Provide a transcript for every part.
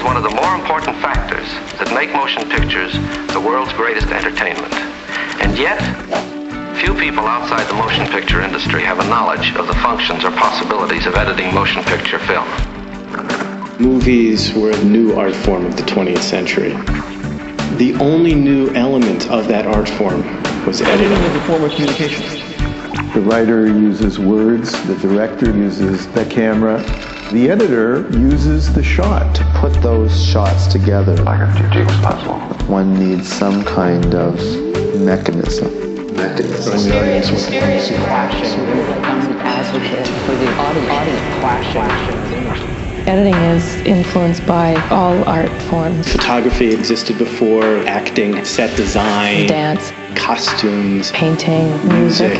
one of the more important factors that make motion pictures the world's greatest entertainment. And yet, few people outside the motion picture industry have a knowledge of the functions or possibilities of editing motion picture film. Movies were a new art form of the 20th century. The only new element of that art form was editing. Editing is a form of communication. The writer uses words, the director uses the camera, the editor uses the shot. To put those shots together, like a jigsaw puzzle, one needs some kind of mechanism. Experience clashing becomes an advocate for the audience clashing. Editing is influenced by all art forms. Photography existed before, acting, set design, dance, costumes, painting, music.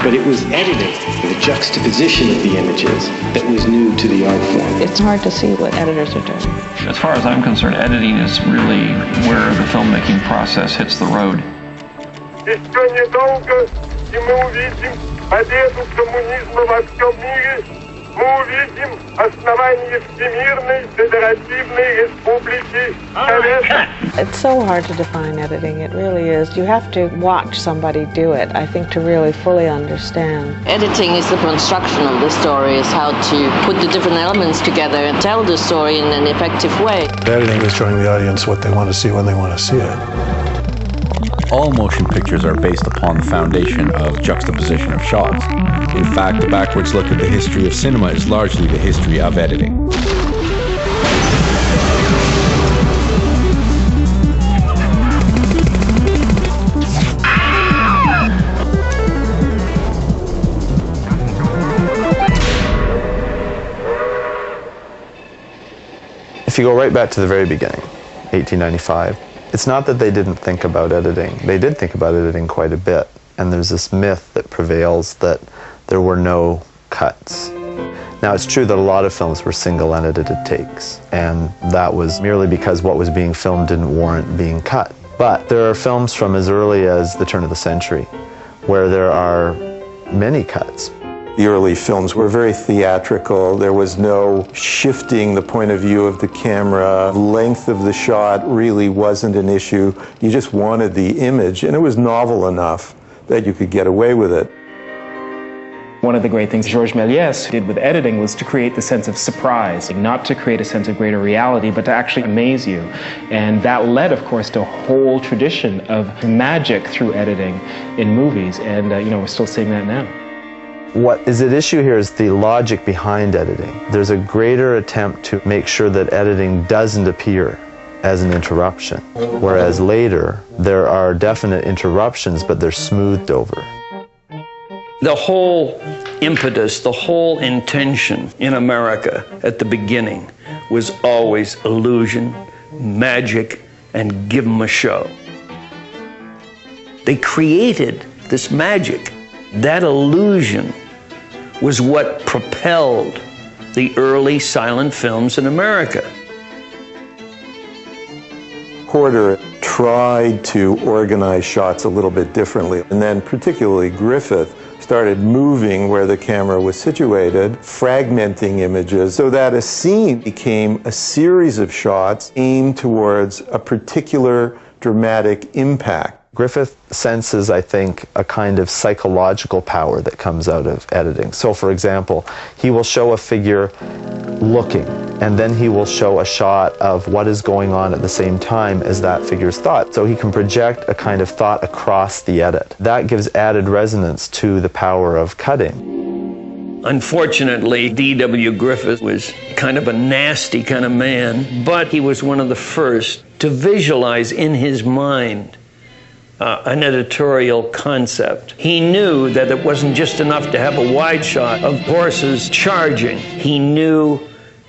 But it was editing, the juxtaposition of the images, that was new to the art form. It's hard to see what editors are doing. As far as I'm concerned, editing is really where the filmmaking process hits the road. Еще недолго, и мы увидим победу коммунизма во всем мире. Мы увидим основание Всемирной Федеративной Республики Советов. It's so hard to define editing, it really is. You have to watch somebody do it, I think, to really fully understand. Editing is the construction of the story, is how to put the different elements together and tell the story in an effective way. Editing is showing the audience what they want to see when they want to see it. All motion pictures are based upon the foundation of juxtaposition of shots. In fact, a backwards look at the history of cinema is largely the history of editing. If you go right back to the very beginning, 1895, it's not that they didn't think about editing. They did think about editing quite a bit. And there's this myth that prevails that there were no cuts. Now, it's true that a lot of films were single unedited takes, and that was merely because what was being filmed didn't warrant being cut. But there are films from as early as the turn of the century where there are many cuts. The early films were very theatrical. There was no shifting the point of view of the camera. Length of the shot really wasn't an issue. You just wanted the image, and it was novel enough that you could get away with it. One of the great things Georges Méliès did with editing was to create the sense of surprise, not to create a sense of greater reality, but to actually amaze you. And that led, of course, to a whole tradition of magic through editing in movies, and we're still seeing that now. What is at issue here is the logic behind editing. There's a greater attempt to make sure that editing doesn't appear as an interruption, whereas later there are definite interruptions, but they're smoothed over. The whole impetus, the whole intention in America at the beginning was always illusion, magic, and give them a show. They created this magic. That illusion was what propelled the early silent films in America. Porter tried to organize shots a little bit differently, and then particularly Griffith started moving where the camera was situated, fragmenting images, so that a scene became a series of shots aimed towards a particular dramatic impact. Griffith senses, I think, a kind of psychological power that comes out of editing. So, for example, he will show a figure looking, and then he will show a shot of what is going on at the same time as that figure's thought. So he can project a kind of thought across the edit. That gives added resonance to the power of cutting. Unfortunately, D.W. Griffith was kind of a nasty kind of man, but he was one of the first to visualize in his mind an editorial concept. He knew that it wasn't just enough to have a wide shot of horses charging. He knew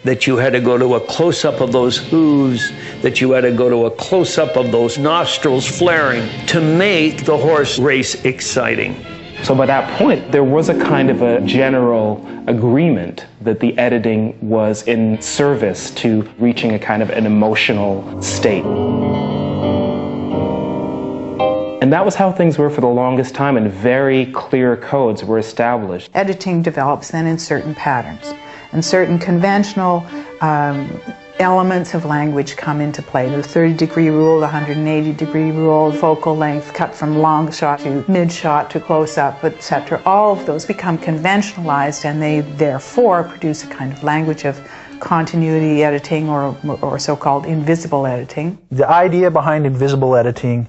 that you had to go to a close-up of those hooves, that you had to go to a close-up of those nostrils flaring to make the horse race exciting. So by that point, there was a kind of a general agreement that the editing was in service to reaching a kind of an emotional state. And that was how things were for the longest time, and very clear codes were established. Editing develops then in certain patterns, and certain conventional Elements of language come into play. The 30-degree rule, the 180-degree rule, focal length, cut from long shot to mid shot to close-up, etc. All of those become conventionalized, and they therefore produce a kind of language of continuity editing or so-called invisible editing. The idea behind invisible editing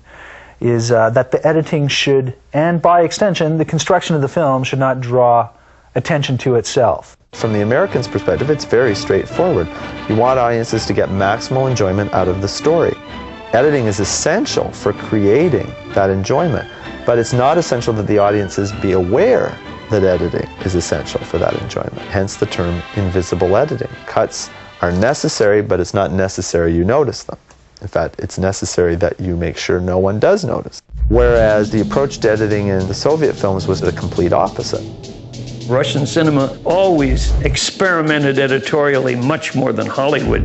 is that the editing should, and by extension, the construction of the film should not draw attention to itself. From the American's perspective, it's very straightforward. You want audiences to get maximal enjoyment out of the story. Editing is essential for creating that enjoyment, but it's not essential that the audiences be aware that editing is essential for that enjoyment. Hence the term invisible editing. Cuts are necessary, but it's not necessary you notice them. In fact, it's necessary that you make sure no one does notice. Whereas the approach to editing in the Soviet films was the complete opposite. Russian cinema always experimented editorially much more than Hollywood.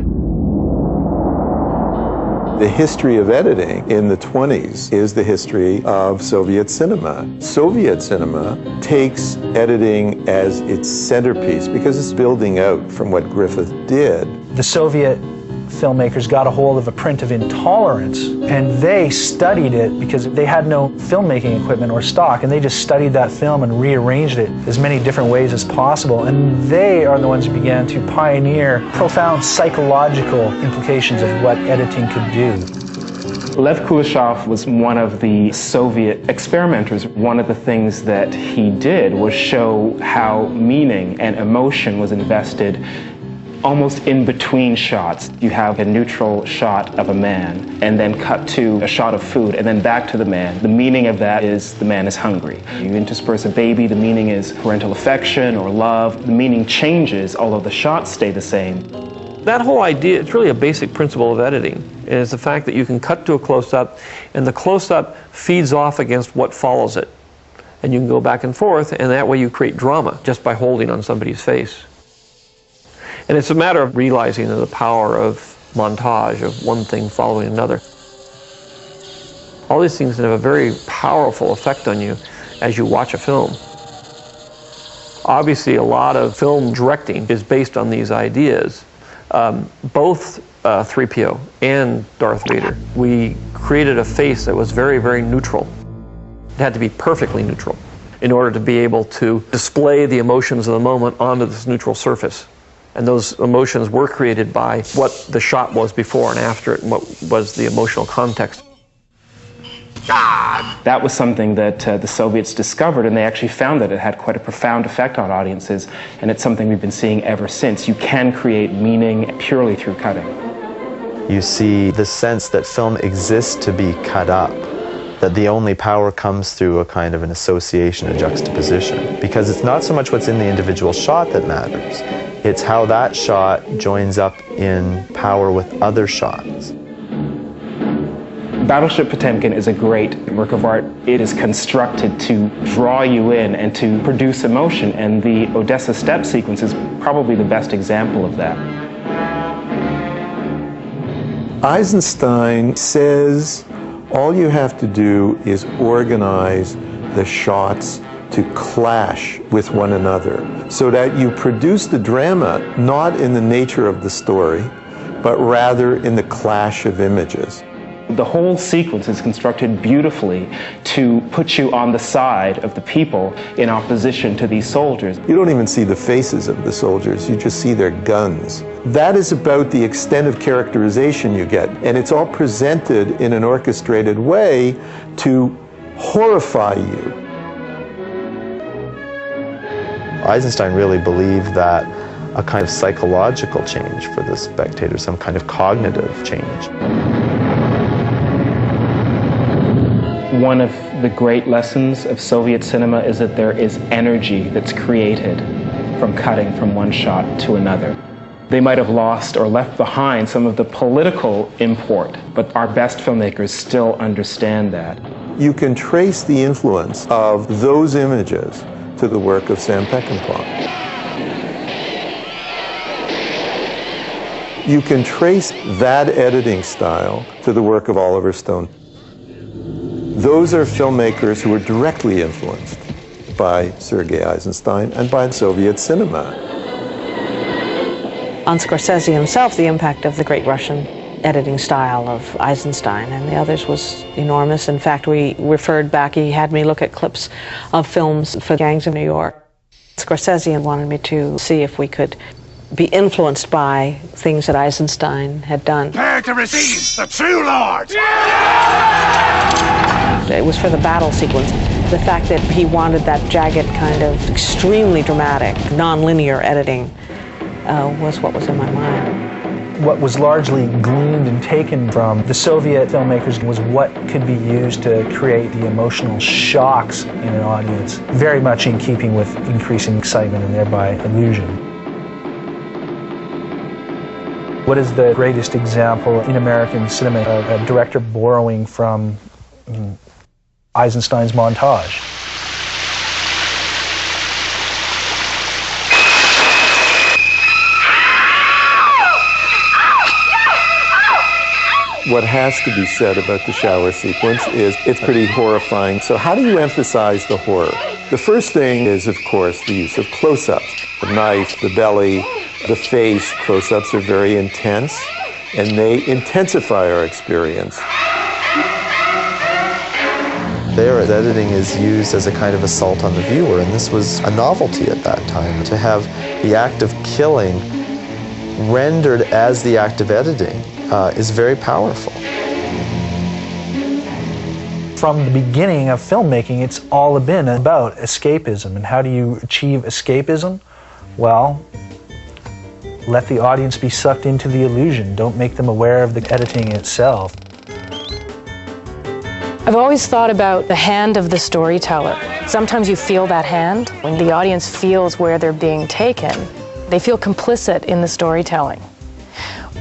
The history of editing in the 20s is the history of Soviet cinema. Soviet cinema takes editing as its centerpiece because it's building out from what Griffith did. The Soviet filmmakers got a hold of a print of Intolerance, and they studied it because they had no filmmaking equipment or stock, and they just studied that film and rearranged it as many different ways as possible. And they are the ones who began to pioneer profound psychological implications of what editing could do. Lev Kuleshov was one of the Soviet experimenters. One of the things that he did was show how meaning and emotion was invested almost in between shots. You have a neutral shot of a man, and then cut to a shot of food, and then back to the man. The meaning of that is the man is hungry. You intersperse a baby, the meaning is parental affection or love. The meaning changes, although the shots stay the same. That whole idea, it's really a basic principle of editing, is the fact that you can cut to a close-up, and the close-up feeds off against what follows it. And you can go back and forth, and that way you create drama just by holding on somebody's face. And it's a matter of realizing the power of montage, of one thing following another. All these things have a very powerful effect on you as you watch a film. Obviously, a lot of film directing is based on these ideas. Both 3PO and Darth Vader, we created a face that was very, very neutral. It had to be perfectly neutral in order to be able to display the emotions of the moment onto this neutral surface. And those emotions were created by what the shot was before and after it, and what was the emotional context. That was something that the Soviets discovered, and they actually found that it had quite a profound effect on audiences, and it's something we've been seeing ever since. You can create meaning purely through cutting. You see the sense that film exists to be cut up, that the only power comes through a kind of an association, a juxtaposition, because it's not so much what's in the individual shot that matters. It's how that shot joins up in power with other shots. Battleship Potemkin is a great work of art. It is constructed to draw you in and to produce emotion, and the Odessa Steppe sequence is probably the best example of that. Eisenstein says all you have to do is organize the shots to clash with one another so that you produce the drama not in the nature of the story, but rather in the clash of images. The whole sequence is constructed beautifully to put you on the side of the people in opposition to these soldiers. You don't even see the faces of the soldiers, you just see their guns. That is about the extent of characterization you get, and it's all presented in an orchestrated way to horrify you. Eisenstein really believed that a kind of psychological change for the spectator, some kind of cognitive change. One of the great lessons of Soviet cinema is that there is energy that's created from cutting from one shot to another. They might have lost or left behind some of the political import, but our best filmmakers still understand that. You can trace the influence of those images to the work of Sam Peckinpah. You can trace that editing style to the work of Oliver Stone. Those are filmmakers who were directly influenced by Sergei Eisenstein and by Soviet cinema. on Scorsese himself the impact of the Great Russian editing style of Eisenstein, and the others was enormous. In fact, we referred back, he had me look at clips of films for Gangs of New York. Scorsese wanted me to see if we could be influenced by things that Eisenstein had done. Prepare to receive the true Lord! It was for the battle sequence. The fact that he wanted that jagged kind of extremely dramatic, non-linear editing was what was in my mind. What was largely gleaned and taken from the Soviet filmmakers was what could be used to create the emotional shocks in an audience, very much in keeping with increasing excitement and thereby illusion. What is the greatest example in American cinema of a director borrowing from Eisenstein's montage? What has to be said about the shower sequence is it's pretty horrifying. So how do you emphasize the horror? The first thing is, of course, the use of close-ups. The knife, the belly, the face. Close-ups are very intense, and they intensify our experience. There, editing is used as a kind of assault on the viewer, and this was a novelty at that time. To have the act of killing rendered as the act of editing is very powerful. From the beginning of filmmaking, it's all been about escapism. And how do you achieve escapism? Well, let the audience be sucked into the illusion. Don't make them aware of the editing itself. I've always thought about the hand of the storyteller. Sometimes you feel that hand. When the audience feels where they're being taken, they feel complicit in the storytelling.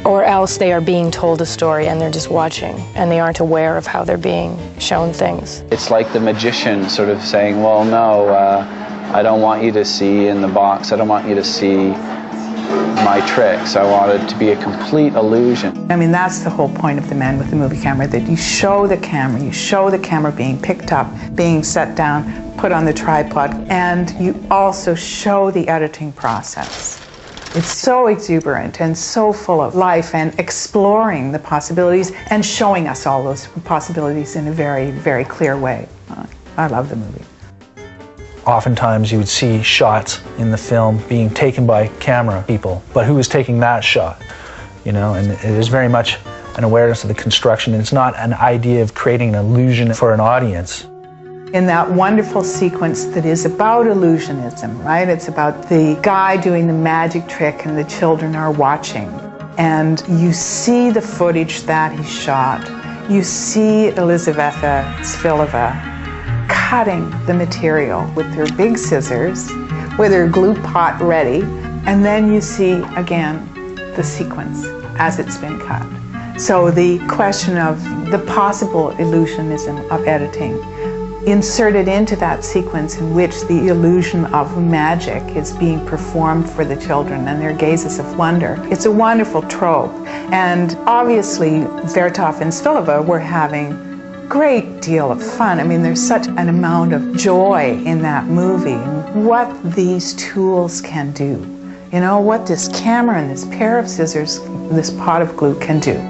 Or else they are being told a story and they're just watching and they aren't aware of how they're being shown things. It's like the magician sort of saying, well, no, I don't want you to see in the box. I don't want you to see my tricks. I want it to be a complete illusion. I mean, that's the whole point of The Man with the Movie Camera, that you show the camera being picked up, being set down, put on the tripod, and you also show the editing process. It's so exuberant and so full of life and exploring the possibilities and showing us all those possibilities in a very, very clear way. I love the movie. Oftentimes you would see shots in the film being taken by camera people, but who is taking that shot? You know, and it is very much an awareness of the construction. It's not an idea of creating an illusion for an audience. In that wonderful sequence that is about illusionism, right? It's about the guy doing the magic trick and the children are watching. And you see the footage that he shot. You see Elizaveta Svilova cutting the material with her big scissors, with her glue pot ready, and then you see, again, the sequence as it's been cut. So the question of the possible illusionism of editing inserted into that sequence in which the illusion of magic is being performed for the children and their gazes of wonder. It's a wonderful trope. And obviously, Vertov and Svilova were having a great deal of fun. I mean, there's such an amount of joy in that movie. And what these tools can do. You know, what this camera and this pair of scissors, this pot of glue can do.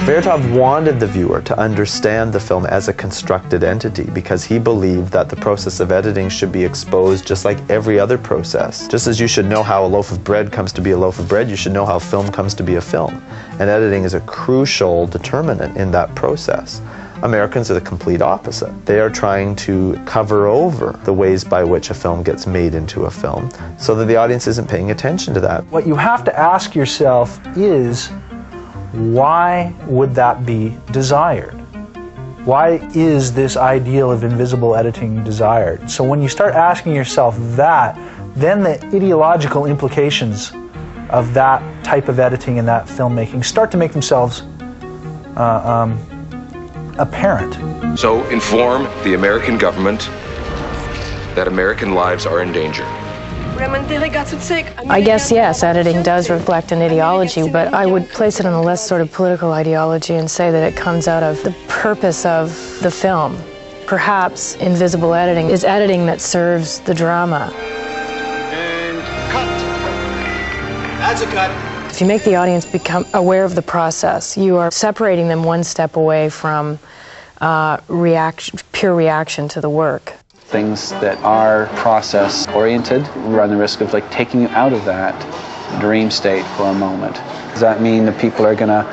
Vertov wanted the viewer to understand the film as a constructed entity because he believed that the process of editing should be exposed just like every other process. Just as you should know how a loaf of bread comes to be a loaf of bread, you should know how film comes to be a film. And editing is a crucial determinant in that process. Americans are the complete opposite. They are trying to cover over the ways by which a film gets made into a film so that the audience isn't paying attention to that. What you have to ask yourself is, why would that be desired? Why is this ideal of invisible editing desired? So when you start asking yourself that, then the ideological implications of that type of editing and that filmmaking start to make themselves apparent. So inform the American government that American lives are in danger. I guess, yes, editing does reflect an ideology, but I would place it in a less sort of political ideology and say that it comes out of the purpose of the film. Perhaps invisible editing is editing that serves the drama. And cut. That's a cut. If you make the audience become aware of the process, you are separating them one step away from pure reaction to the work. Things that are process-oriented run the risk of taking you out of that dream state for a moment. Does that mean that people are going to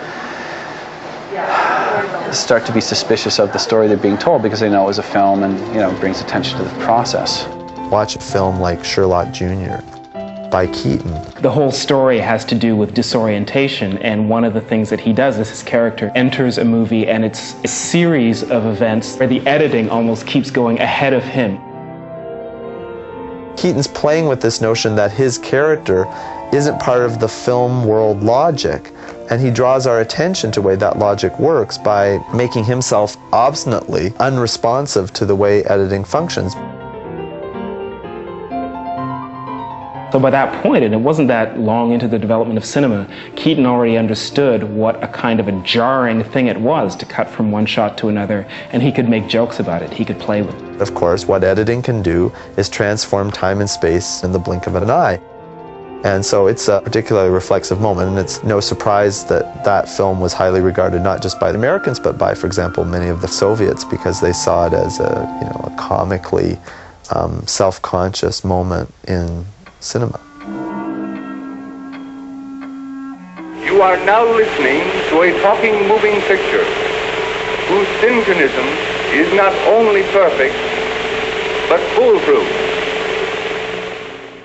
start to be suspicious of the story they're being told because they know it was a film and, it brings attention to the process? Watch a film like Sherlock Jr. by Keaton. The whole story has to do with disorientation, and one of the things that he does is his character enters a movie and it's a series of events where the editing almost keeps going ahead of him. Keaton's playing with this notion that his character isn't part of the film world logic, and he draws our attention to the way that logic works by making himself obstinately unresponsive to the way editing functions. So by that point, and it wasn't that long into the development of cinema, Keaton already understood what a kind of a jarring thing it was to cut from one shot to another, and he could make jokes about it, he could play with it. Of course, what editing can do is transform time and space in the blink of an eye. And so it's a particularly reflexive moment, and it's no surprise that that film was highly regarded not just by the Americans, but by, for example, many of the Soviets, because they saw it as a comically self-conscious moment in cinema. You are now listening to a talking moving picture whose synchronism is not only perfect, but foolproof.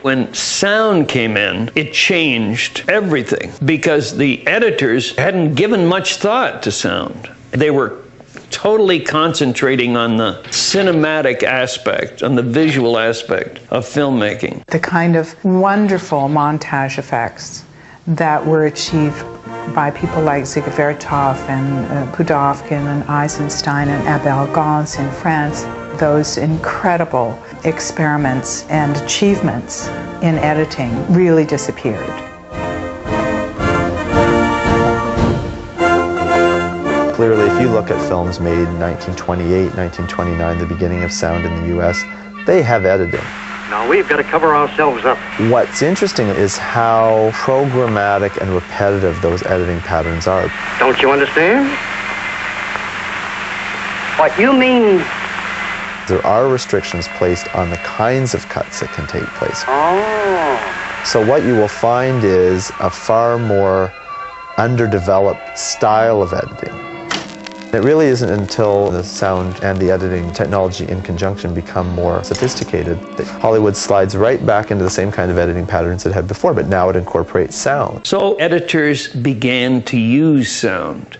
When sound came in, it changed everything because the editors hadn't given much thought to sound. They were totally concentrating on the cinematic aspect, on the visual aspect of filmmaking. The kind of wonderful montage effects that were achieved by people like Ziga Vertov and Pudovkin and Eisenstein and Abel Gance in France, those incredible experiments and achievements in editing really disappeared. Clearly, if you look at films made in 1928, 1929, the beginning of sound in the US, they have editing. Now we've got to cover ourselves up. What's interesting is how programmatic and repetitive those editing patterns are. Don't you understand? What you mean? There are restrictions placed on the kinds of cuts that can take place. Oh. So what you will find is a far more underdeveloped style of editing. It really isn't until the sound and the editing technology in conjunction become more sophisticated that Hollywood slides right back into the same kind of editing patterns it had before, but now it incorporates sound. So editors began to use sound,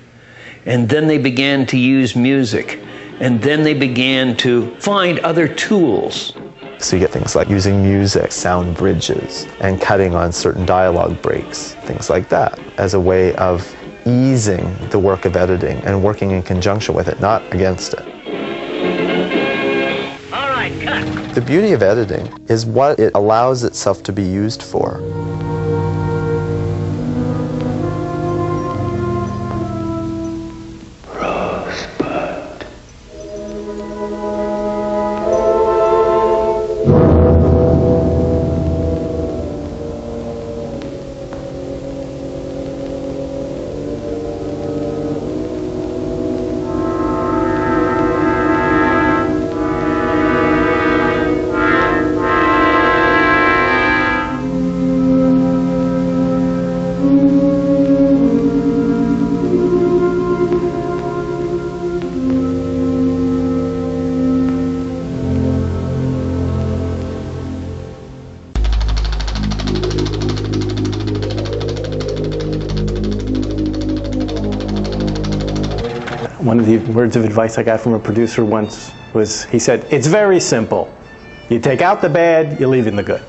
and then they began to use music, and then they began to find other tools. So you get things like using music, sound bridges, and cutting on certain dialogue breaks, things like that, as a way of easing the work of editing and working in conjunction with it, not against it. All right, cut. The beauty of editing is what it allows itself to be used for. One of the words of advice I got from a producer once was, he said, it's very simple. You take out the bad, you leave in the good.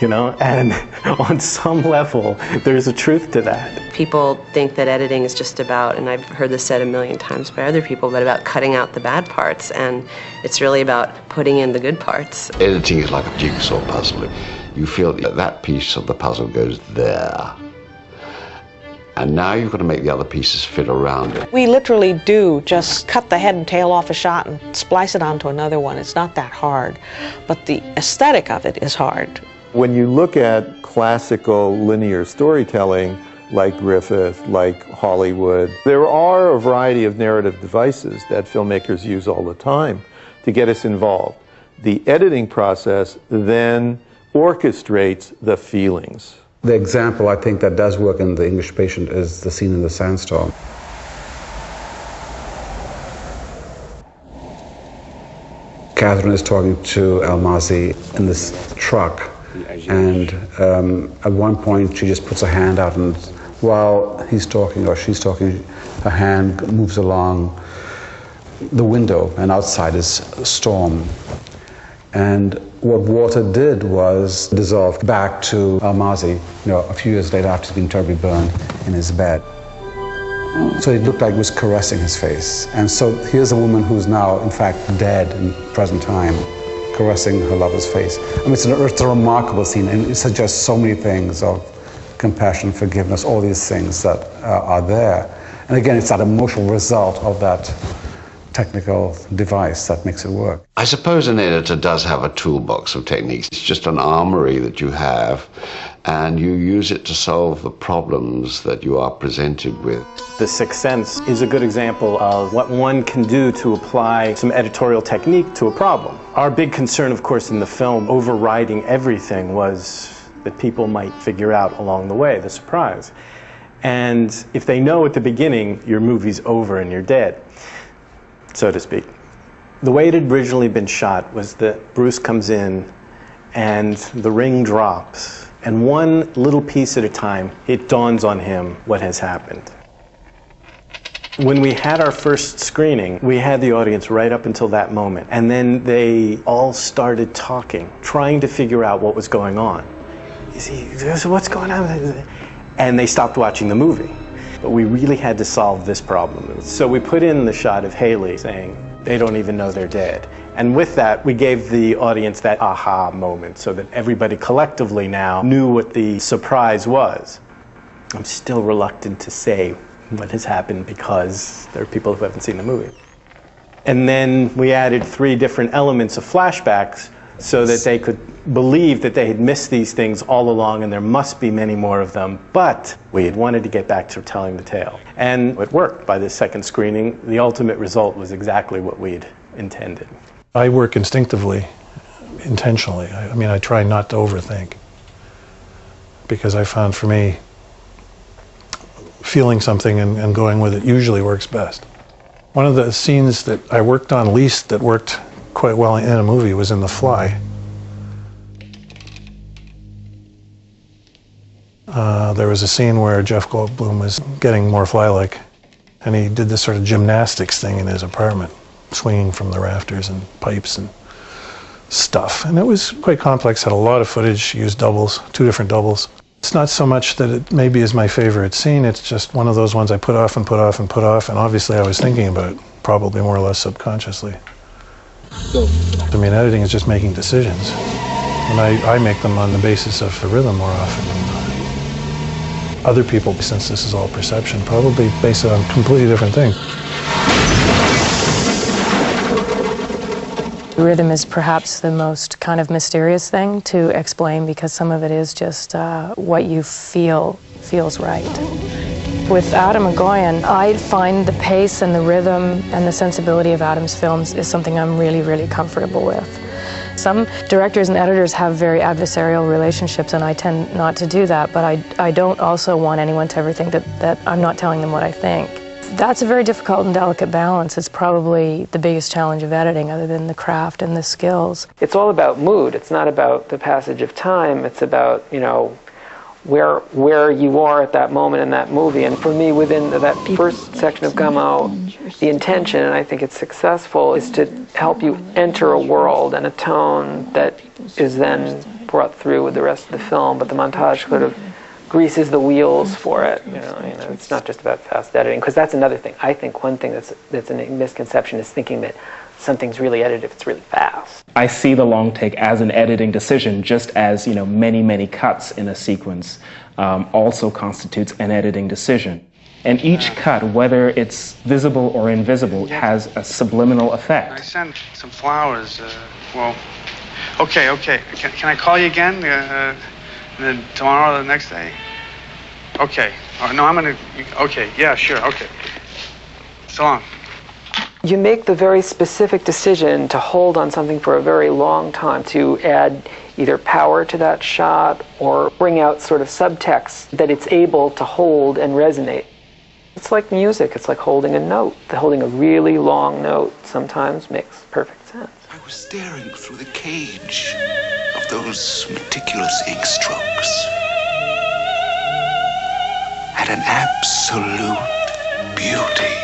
You know, and on some level, there's a truth to that. People think that editing is just about, and I've heard this said a million times by other people, but about cutting out the bad parts, and it's really about putting in the good parts. Editing is like a jigsaw puzzle. You feel that that piece of the puzzle goes there. And now you've got to make the other pieces fit around it. We literally do just cut the head and tail off a shot and splice it onto another one. It's not that hard. But the aesthetic of it is hard. When you look at classical linear storytelling, like Griffith, like Hollywood, there are a variety of narrative devices that filmmakers use all the time to get us involved. The editing process then orchestrates the feelings. The example I think that does work in The English Patient is the scene in the sandstorm. Catherine is talking to Almasi in this truck, and at one point she just puts her hand out, and while he's talking or she's talking, her hand moves along the window, and outside is a storm. And what water did was dissolve back to Almasi, a few years later after he's been terribly burned in his bed. So it looked like it was caressing his face. And so here's a woman who's now, in fact, dead in present time, caressing her lover's face. I mean, it's a remarkable scene, and it suggests so many things of compassion, forgiveness, all these things that are there. And again, it's that emotional result of that technical device that makes it work. I suppose an editor does have a toolbox of techniques. It's just an armory that you have, and you use it to solve the problems that you are presented with. The Sixth Sense is a good example of what one can do to apply some editorial technique to a problem. Our big concern, of course, in the film, overriding everything, was that people might figure out along the way the surprise. And if they know at the beginning your movie's over and you're dead, so to speak. The way it had originally been shot was that Bruce comes in and the ring drops, and one little piece at a time, it dawns on him what has happened. When we had our first screening, we had the audience right up until that moment, and then they all started talking, trying to figure out what was going on. What's going on? And they stopped watching the movie. But we really had to solve this problem. So we put in the shot of Haley saying, they don't even know they're dead. And with that, we gave the audience that aha moment so that everybody collectively now knew what the surprise was. I'm still reluctant to say what has happened because there are people who haven't seen the movie. And then we added 3 different elements of flashbacks so that they could believe that they had missed these things all along and there must be many more of them, but we had wanted to get back to telling the tale. And it worked. By the second screening, the ultimate result was exactly what we'd intended. I work instinctively, intentionally. I mean, I try not to overthink, because I found for me, feeling something and going with it usually works best. One of the scenes that I worked on least that worked quite well in a movie was in The Fly. There was a scene where Jeff Goldblum was getting more fly-like, and he did this sort of gymnastics thing in his apartment, swinging from the rafters and pipes and stuff. And it was quite complex, had a lot of footage, used doubles, 2 different doubles. It's not so much that it maybe is my favorite scene, it's just one of those ones I put off and put off and put off, and obviously I was thinking about it, probably more or less subconsciously. I mean, editing is just making decisions, and I make them on the basis of the rhythm more often than other people, since this is all perception, probably base it on a completely different thing. Rhythm is perhaps the most kind of mysterious thing to explain because some of it is just what you feel feels right. With Atom Egoyan, I find the pace and the rhythm and the sensibility of Atom's films is something I'm really, really comfortable with. Some directors and editors have very adversarial relationships, and I tend not to do that, but I don't also want anyone to ever think that I'm not telling them what I think. That's a very difficult and delicate balance. It's probably the biggest challenge of editing, other than the craft and the skills. It's all about mood. It's not about the passage of time. It's about, where you are at that moment in that movie. And for me, within that first section of Gameau, the intention, and I think it's successful, is to help you enter a world and a tone that is then brought through with the rest of the film, but the montage sort of greases the wheels for it. It's not just about fast editing, because that's another thing. I think one thing that's a misconception is thinking that something's really edited if it's really fast. I see the long take as an editing decision, just as many cuts in a sequence also constitutes an editing decision. And each cut, whether it's visible or invisible, has a subliminal effect. I sent some flowers. Okay. Can I call you again? And then tomorrow or the next day? Okay. No, I'm gonna. Okay. Yeah, sure. Okay. So long. You make the very specific decision to hold on something for a very long time, to add either power to that shot or bring out sort of subtext that it's able to hold and resonate. It's like music. It's like holding a note. Holding a really long note sometimes makes perfect sense. I was staring through the cage of those meticulous ink strokes at an absolute beauty.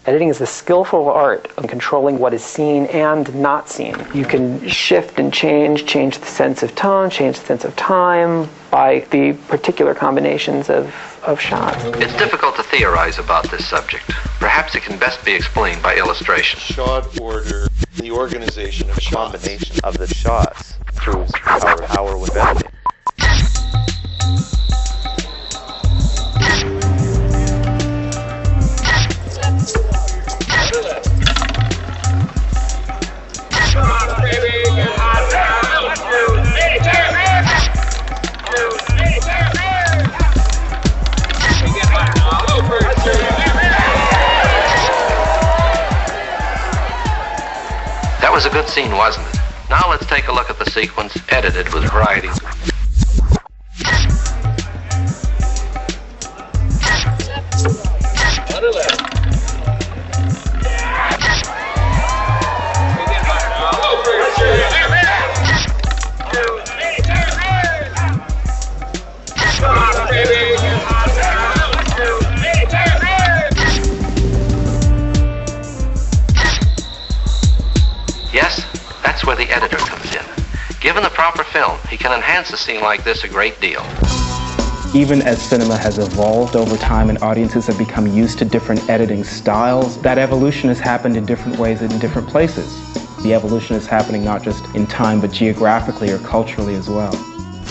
Editing is the skillful art of controlling what is seen and not seen. You can shift and change the sense of tone, change the sense of time by the particular combinations of shots. It's difficult to theorize about this subject. Perhaps it can best be explained by illustration. Shot order, the organization of shots. Combination of the shots proves power with editing. That was a good scene, wasn't it? Now let's take a look at the sequence edited with variety. Yes, that's where the editor comes in. Given the proper film, he can enhance a scene like this a great deal. Even as cinema has evolved over time and audiences have become used to different editing styles, that evolution has happened in different ways and in different places. The evolution is happening not just in time, but geographically or culturally as well.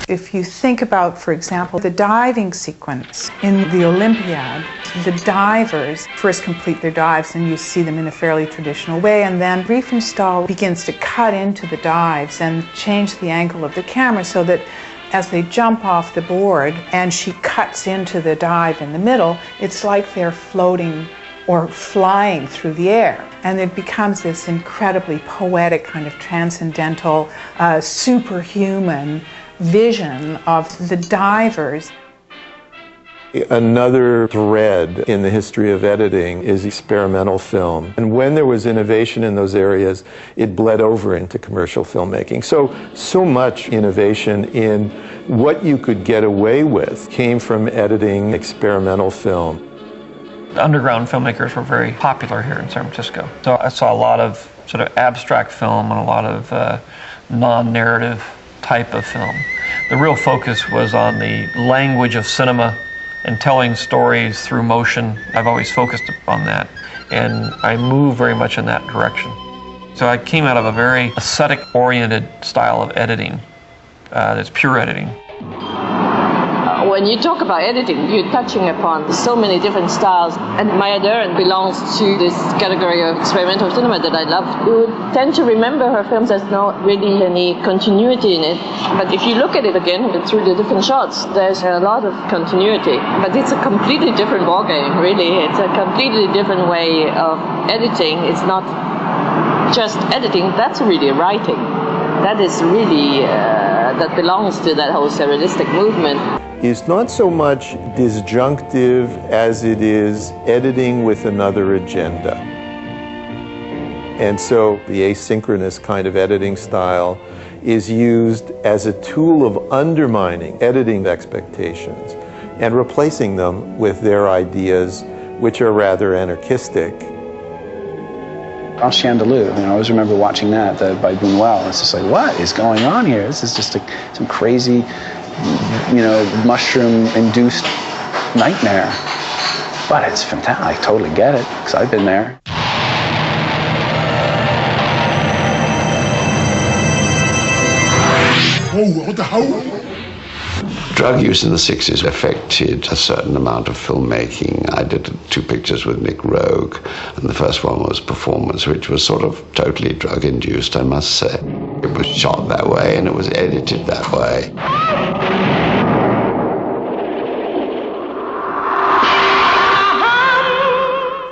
If you think about, for example, the diving sequence in the Olympiad, the divers first complete their dives and you see them in a fairly traditional way, and then Riefenstahl begins to cut into the dives and change the angle of the camera so that as they jump off the board and she cuts into the dive in the middle, it's like they're floating or flying through the air. And it becomes this incredibly poetic, kind of transcendental, superhuman vision of the divers. Another thread in the history of editing is experimental film. And when there was innovation in those areas, it bled over into commercial filmmaking. So much innovation in what you could get away with came from editing experimental film. Underground filmmakers were very popular here in San Francisco. So I saw a lot of sort of abstract film and a lot of non-narrative type of film. The real focus was on the language of cinema and telling stories through motion. I've always focused on that, and I move very much in that direction. So I came out of a very aesthetic-oriented style of editing, that's pure editing. When you talk about editing, you're touching upon so many different styles, and Maya Deren belongs to this category of experimental cinema that I love. You tend to remember her films as not really any continuity in it, but if you look at it again through the different shots, there's a lot of continuity. But it's a completely different ballgame, really. It's a completely different way of editing. It's not just editing, that's really writing. That is really, that belongs to that whole surrealistic movement. Is not so much disjunctive as it is editing with another agenda. And so the asynchronous kind of editing style is used as a tool of undermining editing expectations and replacing them with their ideas, which are rather anarchistic. Chien de Loup, I always remember watching that by Buñuel. It's just like, what is going on here? This is just some crazy, mushroom-induced nightmare. But it's fantastic. I totally get it, because I've been there. What the hell? Drug use in the 60s affected a certain amount of filmmaking. I did 2 pictures with Nick Rogue, and the first one was Performance, which was sort of totally drug-induced, I must say. It was shot that way, and it was edited that way.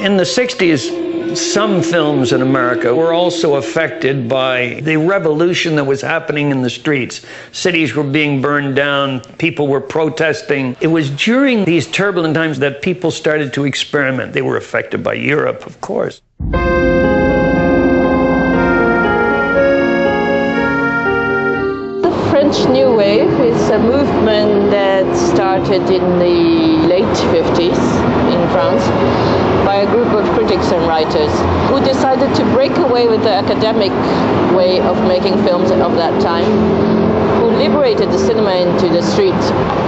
In the 60s, some films in America were also affected by the revolution that was happening in the streets. Cities were being burned down, people were protesting. It was during these turbulent times that people started to experiment. They were affected by Europe, of course. The French New Wave is a movement that started in the late 50s in France by a group of critics and writers who decided to break away with the academic way of making films of that time, who liberated the cinema into the street.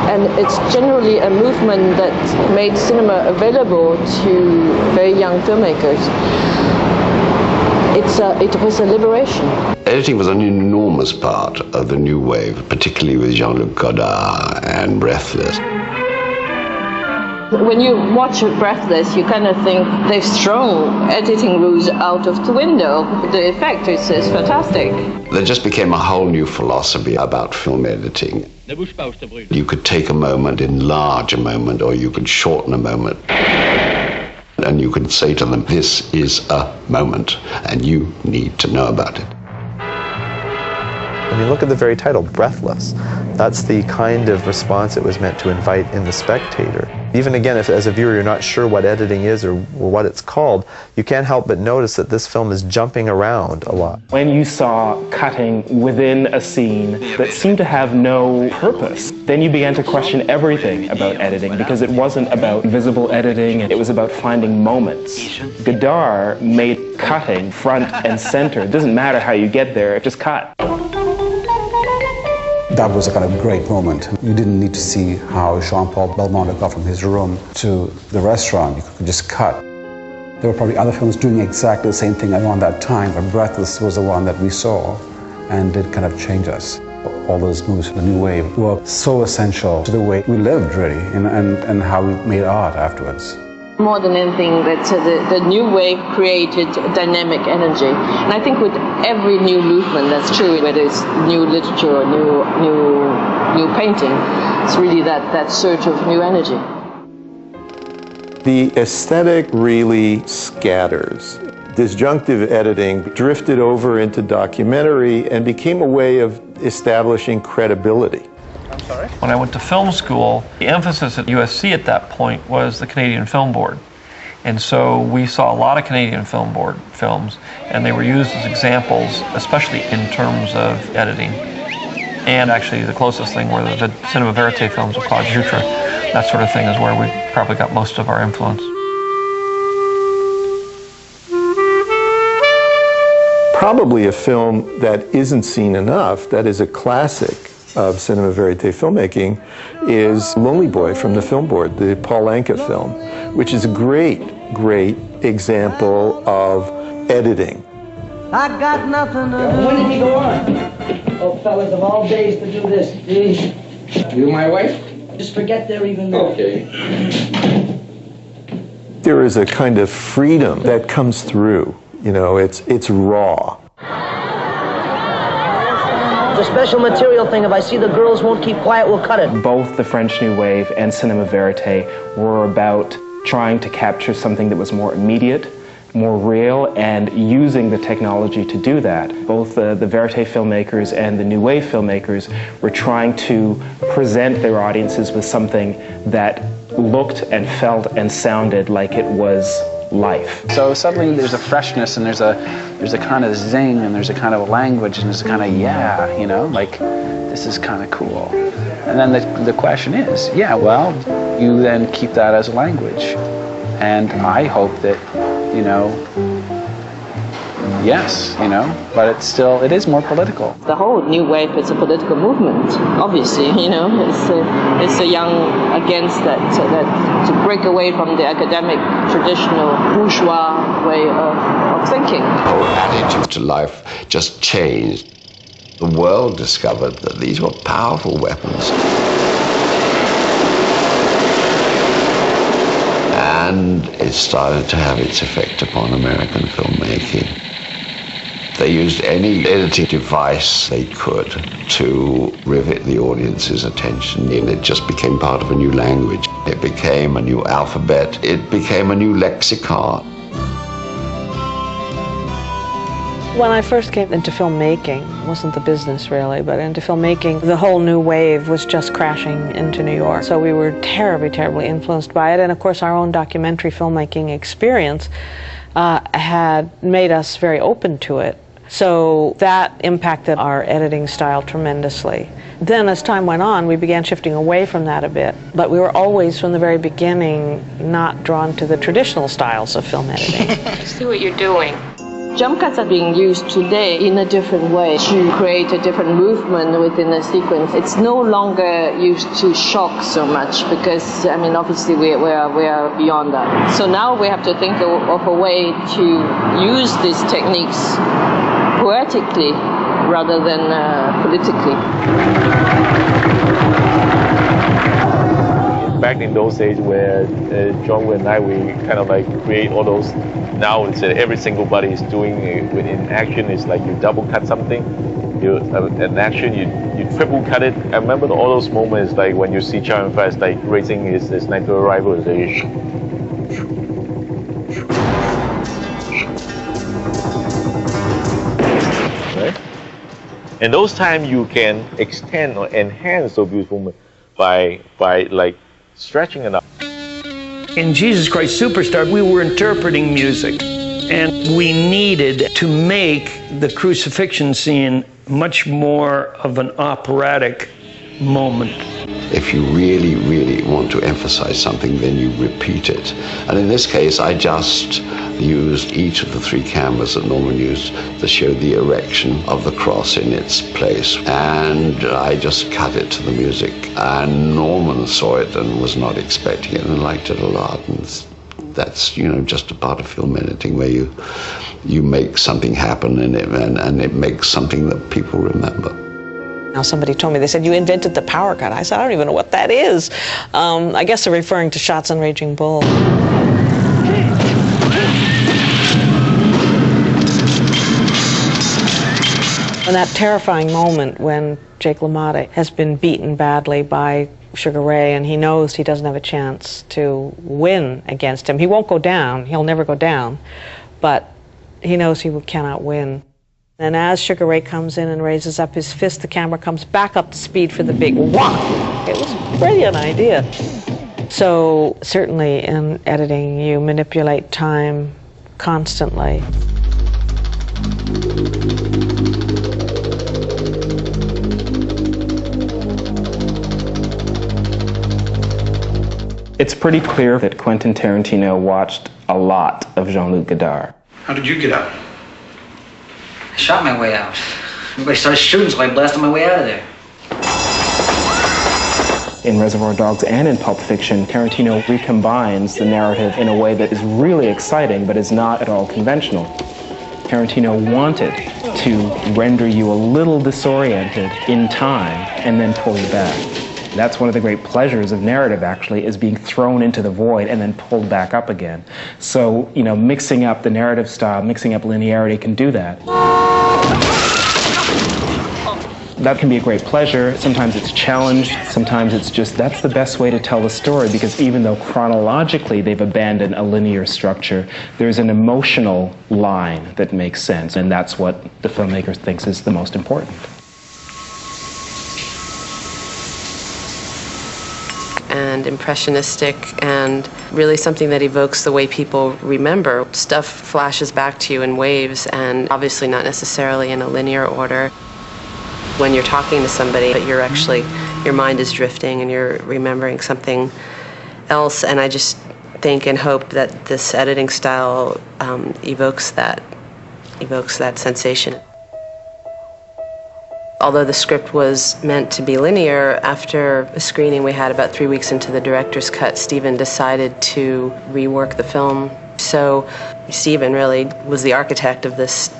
And it's generally a movement that made cinema available to very young filmmakers. It was a liberation. Editing was an enormous part of the new wave, particularly with Jean-Luc Godard and Breathless. When you watch Breathless, you kind of think they've thrown editing rules out of the window. The effect is fantastic. There just became a whole new philosophy about film editing. You could take a moment, enlarge a moment, or you could shorten a moment. And you could say to them, this is a moment, and you need to know about it. I mean, look at the very title, Breathless. That's the kind of response it was meant to invite in the spectator. Even again, if as a viewer you're not sure what editing is or what it's called, you can't help but notice that this film is jumping around a lot. When you saw cutting within a scene that seemed to have no purpose, then you began to question everything about editing, because it wasn't about visible editing, it was about finding moments. Godard made cutting front and center. It doesn't matter how you get there, just cut. That was a kind of great moment. You didn't need to see how Jean-Paul Belmondo got from his room to the restaurant. You could just cut. There were probably other films doing exactly the same thing around that time, but Breathless was the one that we saw, and it kind of changed us. All those movies, the new wave, were so essential to the way we lived, really, and how we made art afterwards. More than anything, that the new wave created dynamic energy. And I think with every new movement, that's true, whether it's new literature or new painting, it's really that surge of new energy. The aesthetic really scatters. Disjunctive editing drifted over into documentary and became a way of establishing credibility. I'm sorry? When I went to film school, the emphasis at USC at that point was the Canadian Film Board. And so we saw a lot of Canadian Film Board films, and they were used as examples, especially in terms of editing. And actually the closest thing were the Cinema Verite films of Claude Jutre. That sort of thing is where we probably got most of our influence. Probably a film that isn't seen enough, that is a classic of Cinema Verite filmmaking, is Lonely Boy from the Film Board, the Paul Anka film, which is a great example of editing. I got nothing to do. When did he go on? Oh, fellas, of all days to do this, please. You my wife? Just forget they're even there. Okay. There is a kind of freedom that comes through. You know, it's raw. The special material thing, if I see the girls won't keep quiet, we'll cut it. Both the French New Wave and Cinema Verite were about trying to capture something that was more immediate, more real, and using the technology to do that. Both the Verite filmmakers and the New Wave filmmakers were trying to present their audiences with something that looked and felt and sounded like it was life. So suddenly there's a freshness, and there's a kind of zing, and there's a kind of language, and there's a kind of you know, like this is kind of cool. And then the question is, yeah, well, you then keep that as a language, and I hope that, you know, yes, you know, but it is more political. The whole new wave is a political movement, obviously, you know. It's a young against that to break away from the academic, traditional, bourgeois way of thinking. Our attitude to life just changed. The world discovered that these were powerful weapons. And it started to have its effect upon American filmmaking. They used any editing device they could to rivet the audience's attention, and it just became part of a new language. It became a new alphabet. It became a new lexicon. When I first came into filmmaking, it wasn't the business really, but into filmmaking, the whole new wave was just crashing into New York. So we were terribly, terribly influenced by it. And of course, our own documentary filmmaking experience had made us very open to it. So that impacted our editing style tremendously. Then as time went on, we began shifting away from that a bit. But we were always, from the very beginning, not drawn to the traditional styles of film editing. See what you're doing. Jump cuts are being used today in a different way to create a different movement within a sequence. It's no longer used to shock so much because, I mean, obviously we are beyond that. So now we have to think of a way to use these techniques poetically rather than politically. Back in those days where John Woo and I, we kind of like create all those, now it's every single body is doing in action. It's like you double cut something, an action, you triple cut it. I remember all those moments like when you see Chow Yun-fat like racing his sniper rifle, it's like, right? And those times you can extend or enhance those beautiful moments by like stretching it up. In Jesus Christ Superstar, we were interpreting music, and we needed to make the crucifixion scene much more of an operatic moment. If you really, really want to emphasize something, then you repeat it. And in this case, I just used each of the 3 cameras that Norman used to show the erection of the cross in its place. And I just cut it to the music. And Norman saw it and was not expecting it and liked it a lot. And that's, you know, just a part of film editing where you make something happen and it makes something that people remember. Now somebody told me, they said, you invented the power cut. I said, I don't even know what that is. I guess they're referring to shots on Raging Bull. And that terrifying moment when Jake LaMotta has been beaten badly by Sugar Ray and he knows he doesn't have a chance to win against him. He won't go down, he'll never go down, but he knows he cannot win. And as Sugar Ray comes in and raises up his fist, the camera comes back up to speed for the big whop. It was a brilliant idea. So certainly in editing, you manipulate time constantly. It's pretty clear that Quentin Tarantino watched a lot of Jean-Luc Godard. How did you get out? I shot my way out. Everybody started shooting, so I blasted my way out of there. In Reservoir Dogs and in Pulp Fiction, Tarantino recombines the narrative in a way that is really exciting, but is not at all conventional. Tarantino wanted to render you a little disoriented in time and then pull you back. That's one of the great pleasures of narrative, actually, is being thrown into the void and then pulled back up again. So, you know, mixing up the narrative style, mixing up linearity can do that. That can be a great pleasure. Sometimes it's challenged. Sometimes it's just, that's the best way to tell the story, because even though chronologically they've abandoned a linear structure, there's an emotional line that makes sense, and that's what the filmmaker thinks is the most important. And impressionistic and really something that evokes the way people remember. Stuff flashes back to you in waves and obviously not necessarily in a linear order. When you're talking to somebody, but you're actually, your mind is drifting and you're remembering something else. And I just think and hope that this editing style evokes that sensation. Although the script was meant to be linear, after a screening we had about 3 weeks into the director's cut, Steven decided to rework the film So Stephen really was the architect of this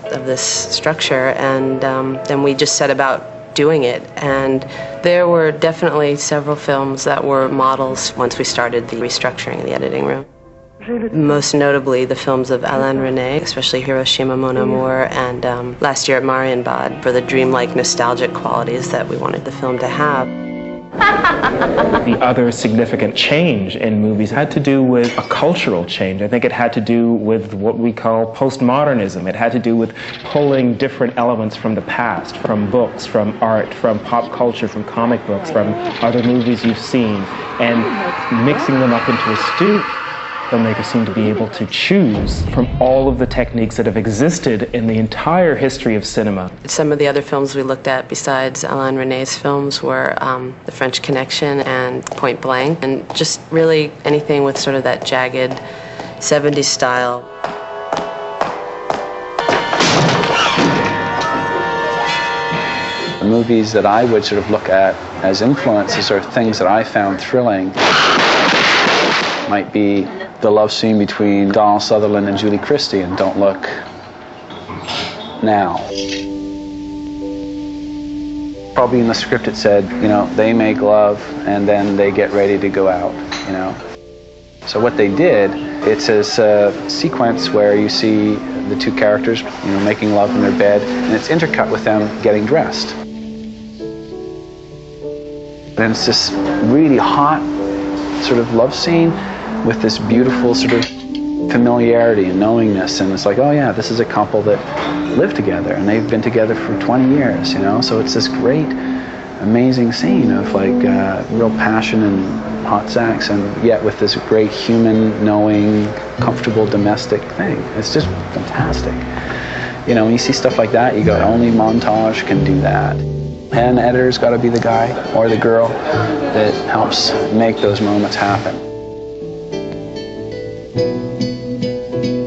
structure, and then we just set about doing it. And there were definitely several films that were models once we started the restructuring of the editing room. Most notably the films of Alain Resnais, especially Hiroshima Mon Amour, and last year at Marienbad, for the dreamlike nostalgic qualities that we wanted the film to have. The other significant change in movies had to do with a cultural change. I think it had to do with what we call postmodernism. It had to do with pulling different elements from the past, from books, from art, from pop culture, from comic books, from other movies you've seen, and mixing them up into a stew. Filmmakers seem to be able to choose from all of the techniques that have existed in the entire history of cinema. Some of the other films we looked at besides Alain Resnais's films were The French Connection and Point Blank, and just really anything with sort of that jagged 70s style. The movies that I would sort of look at as influences or things that I found thrilling might be the love scene between Donald Sutherland and Julie Christie in Don't Look Now. Probably in the script it said, you know, they make love and then they get ready to go out, you know. So what they did, it's a sequence where you see the two characters, you know, making love in their bed, and it's intercut with them getting dressed. And it's this really hot sort of love scene with this beautiful sort of familiarity and knowingness, and it's like, oh yeah, this is a couple that live together and they've been together for 20 years, you know. So it's this great, amazing scene of like real passion and hot sex, and yet with this great human, knowing, comfortable domestic thing. It's just fantastic. You know, when you see stuff like that, you go, only montage can do that. And the editor's got to be the guy or the girl that helps make those moments happen.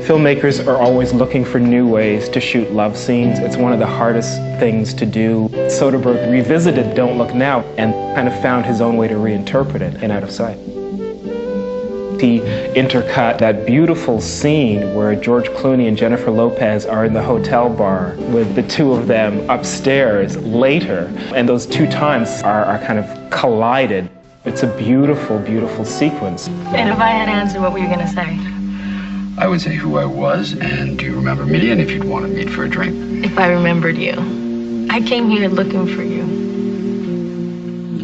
Filmmakers are always looking for new ways to shoot love scenes. It's one of the hardest things to do. Soderbergh revisited Don't Look Now and kind of found his own way to reinterpret it in Out of Sight. He intercut that beautiful scene where George Clooney and Jennifer Lopez are in the hotel bar with the two of them upstairs later, and those two times are kind of collided. It's a beautiful, beautiful sequence. And if I had answered, what were you going to say? I would say who I was, and do you remember me, and if you'd want to meet for a drink. If I remembered you. I came here looking for you.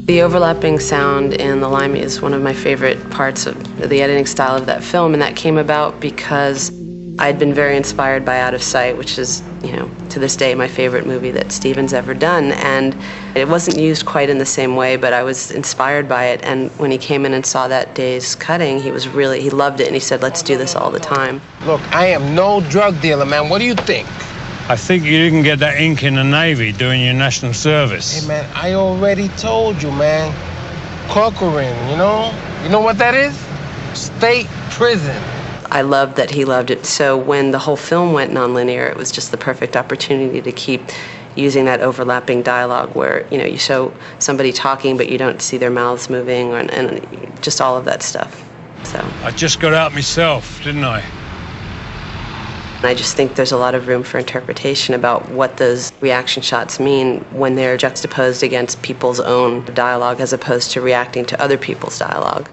The overlapping sound in The Limey is one of my favorite parts of the editing style of that film, and that came about because I'd been very inspired by Out of Sight, which is, you know, to this day my favorite movie that Stephen's ever done, and it wasn't used quite in the same way, but I was inspired by it, and when he came in and saw that day's cutting, he loved it, and he said, let's do this all the time. Look, I am no drug dealer, man. What do you think? I think you didn't get that ink in the Navy doing your national service. Hey, man, I already told you, man. Corcoran, you know? You know what that is? State prison. I loved that he loved it. So when the whole film went nonlinear, it was just the perfect opportunity to keep using that overlapping dialogue where, you know, you show somebody talking but you don't see their mouths moving, and just all of that stuff. So I just got out myself, didn't I? I just think there's a lot of room for interpretation about what those reaction shots mean when they're juxtaposed against people's own dialogue as opposed to reacting to other people's dialogue.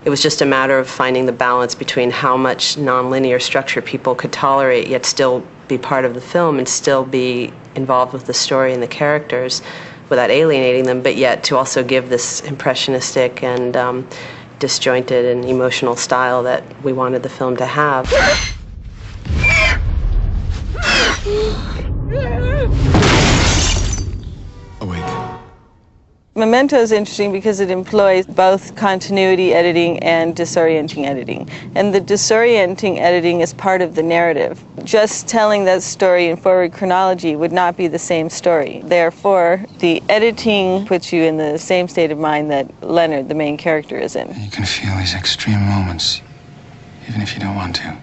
It was just a matter of finding the balance between how much nonlinear structure people could tolerate yet still be part of the film and still be involved with the story and the characters without alienating them, but yet to also give this impressionistic and disjointed and emotional style that we wanted the film to have. Memento is interesting because it employs both continuity editing and disorienting editing. And the disorienting editing is part of the narrative. Just telling that story in forward chronology would not be the same story. Therefore, the editing puts you in the same state of mind that Leonard, the main character, is in. You can feel these extreme moments, even if you don't want to.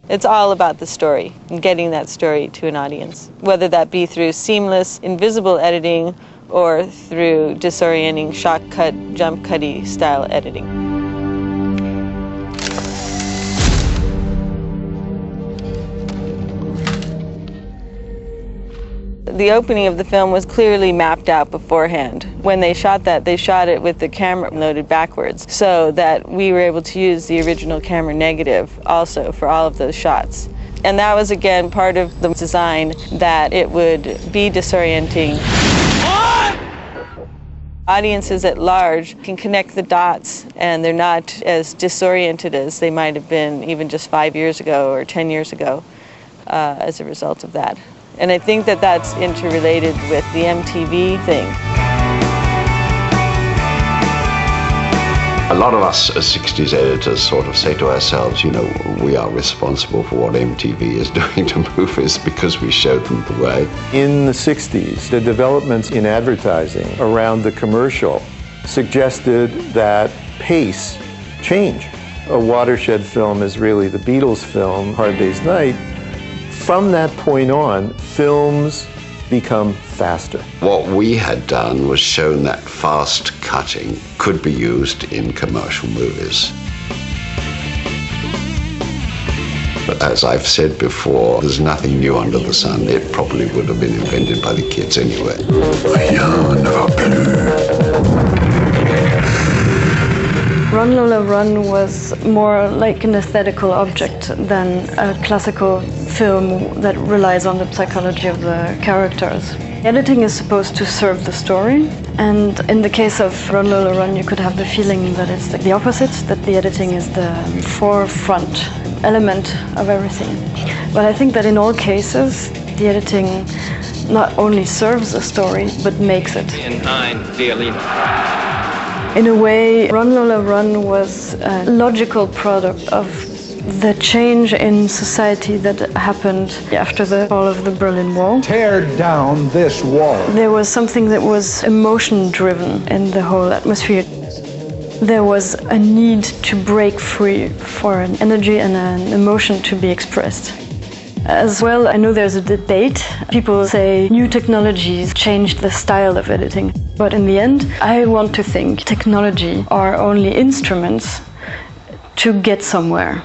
It's all about the story and getting that story to an audience, whether that be through seamless, invisible editing or through disorienting shot cut, jump cutty style editing. The opening of the film was clearly mapped out beforehand. When they shot that, they shot it with the camera loaded backwards, so that we were able to use the original camera negative also for all of those shots. And that was, again, part of the design, that it would be disorienting. Audiences at large can connect the dots, and they're not as disoriented as they might have been even just 5 years ago or 10 years ago as a result of that. And I think that that's interrelated with the MTV thing. A lot of us as 60s editors sort of say to ourselves, you know, we are responsible for what MTV is doing to movies because we showed them the way. In the 60s, the developments in advertising around the commercial suggested that pace change. A watershed film is really the Beatles film, Hard Day's Night. From that point on, films become faster. What we had done was shown that fast cutting could be used in commercial movies. But as I've said before, there's nothing new under the sun. It probably would have been invented by the kids anyway. Run Lola Run was more like an aesthetical object than a classical film that relies on the psychology of the characters. Editing is supposed to serve the story, and in the case of Run Lola Run, you could have the feeling that it's the opposite, that the editing is the forefront element of everything. But I think that in all cases, the editing not only serves the story, but makes it. In a way, Run Lola Run was a logical product of the change in society that happened after the fall of the Berlin Wall. Tear down this wall. There was something that was emotion-driven in the whole atmosphere. There was a need to break free for an energy and an emotion to be expressed. As well, I know there's a debate. People say new technologies changed the style of editing. But in the end, I want to think technology are only instruments to get somewhere.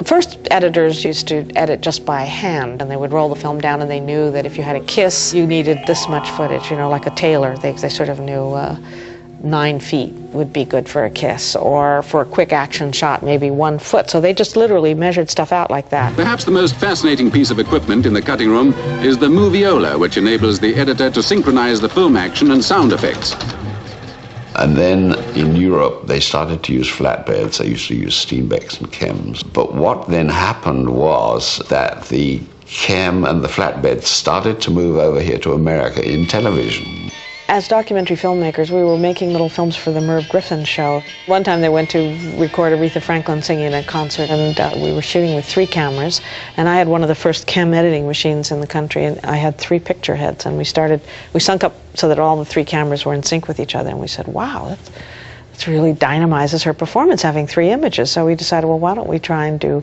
First, editors used to edit just by hand, and they would roll the film down, and they knew that if you had a kiss, you needed this much footage, you know, like a tailor. They sort of knew 9 feet would be good for a kiss, or for a quick action shot, maybe 1 foot. So they just literally measured stuff out like that. Perhaps the most fascinating piece of equipment in the cutting room is the Moviola, which enables the editor to synchronize the film action and sound effects. And then in Europe, they started to use flatbeds. They used to use Steenbecks and Chems. But what then happened was that the Chem and the flatbeds started to move over here to America in television. As documentary filmmakers, we were making little films for the Merv Griffin show. One time they went to record Aretha Franklin singing at a concert, and we were shooting with 3 cameras, and I had one of the first chem editing machines in the country, and I had 3 picture heads, and we sunk up so that all the 3 cameras were in sync with each other, and we said, wow, that really dynamizes her performance, having 3 images. So we decided, well, why don't we try and do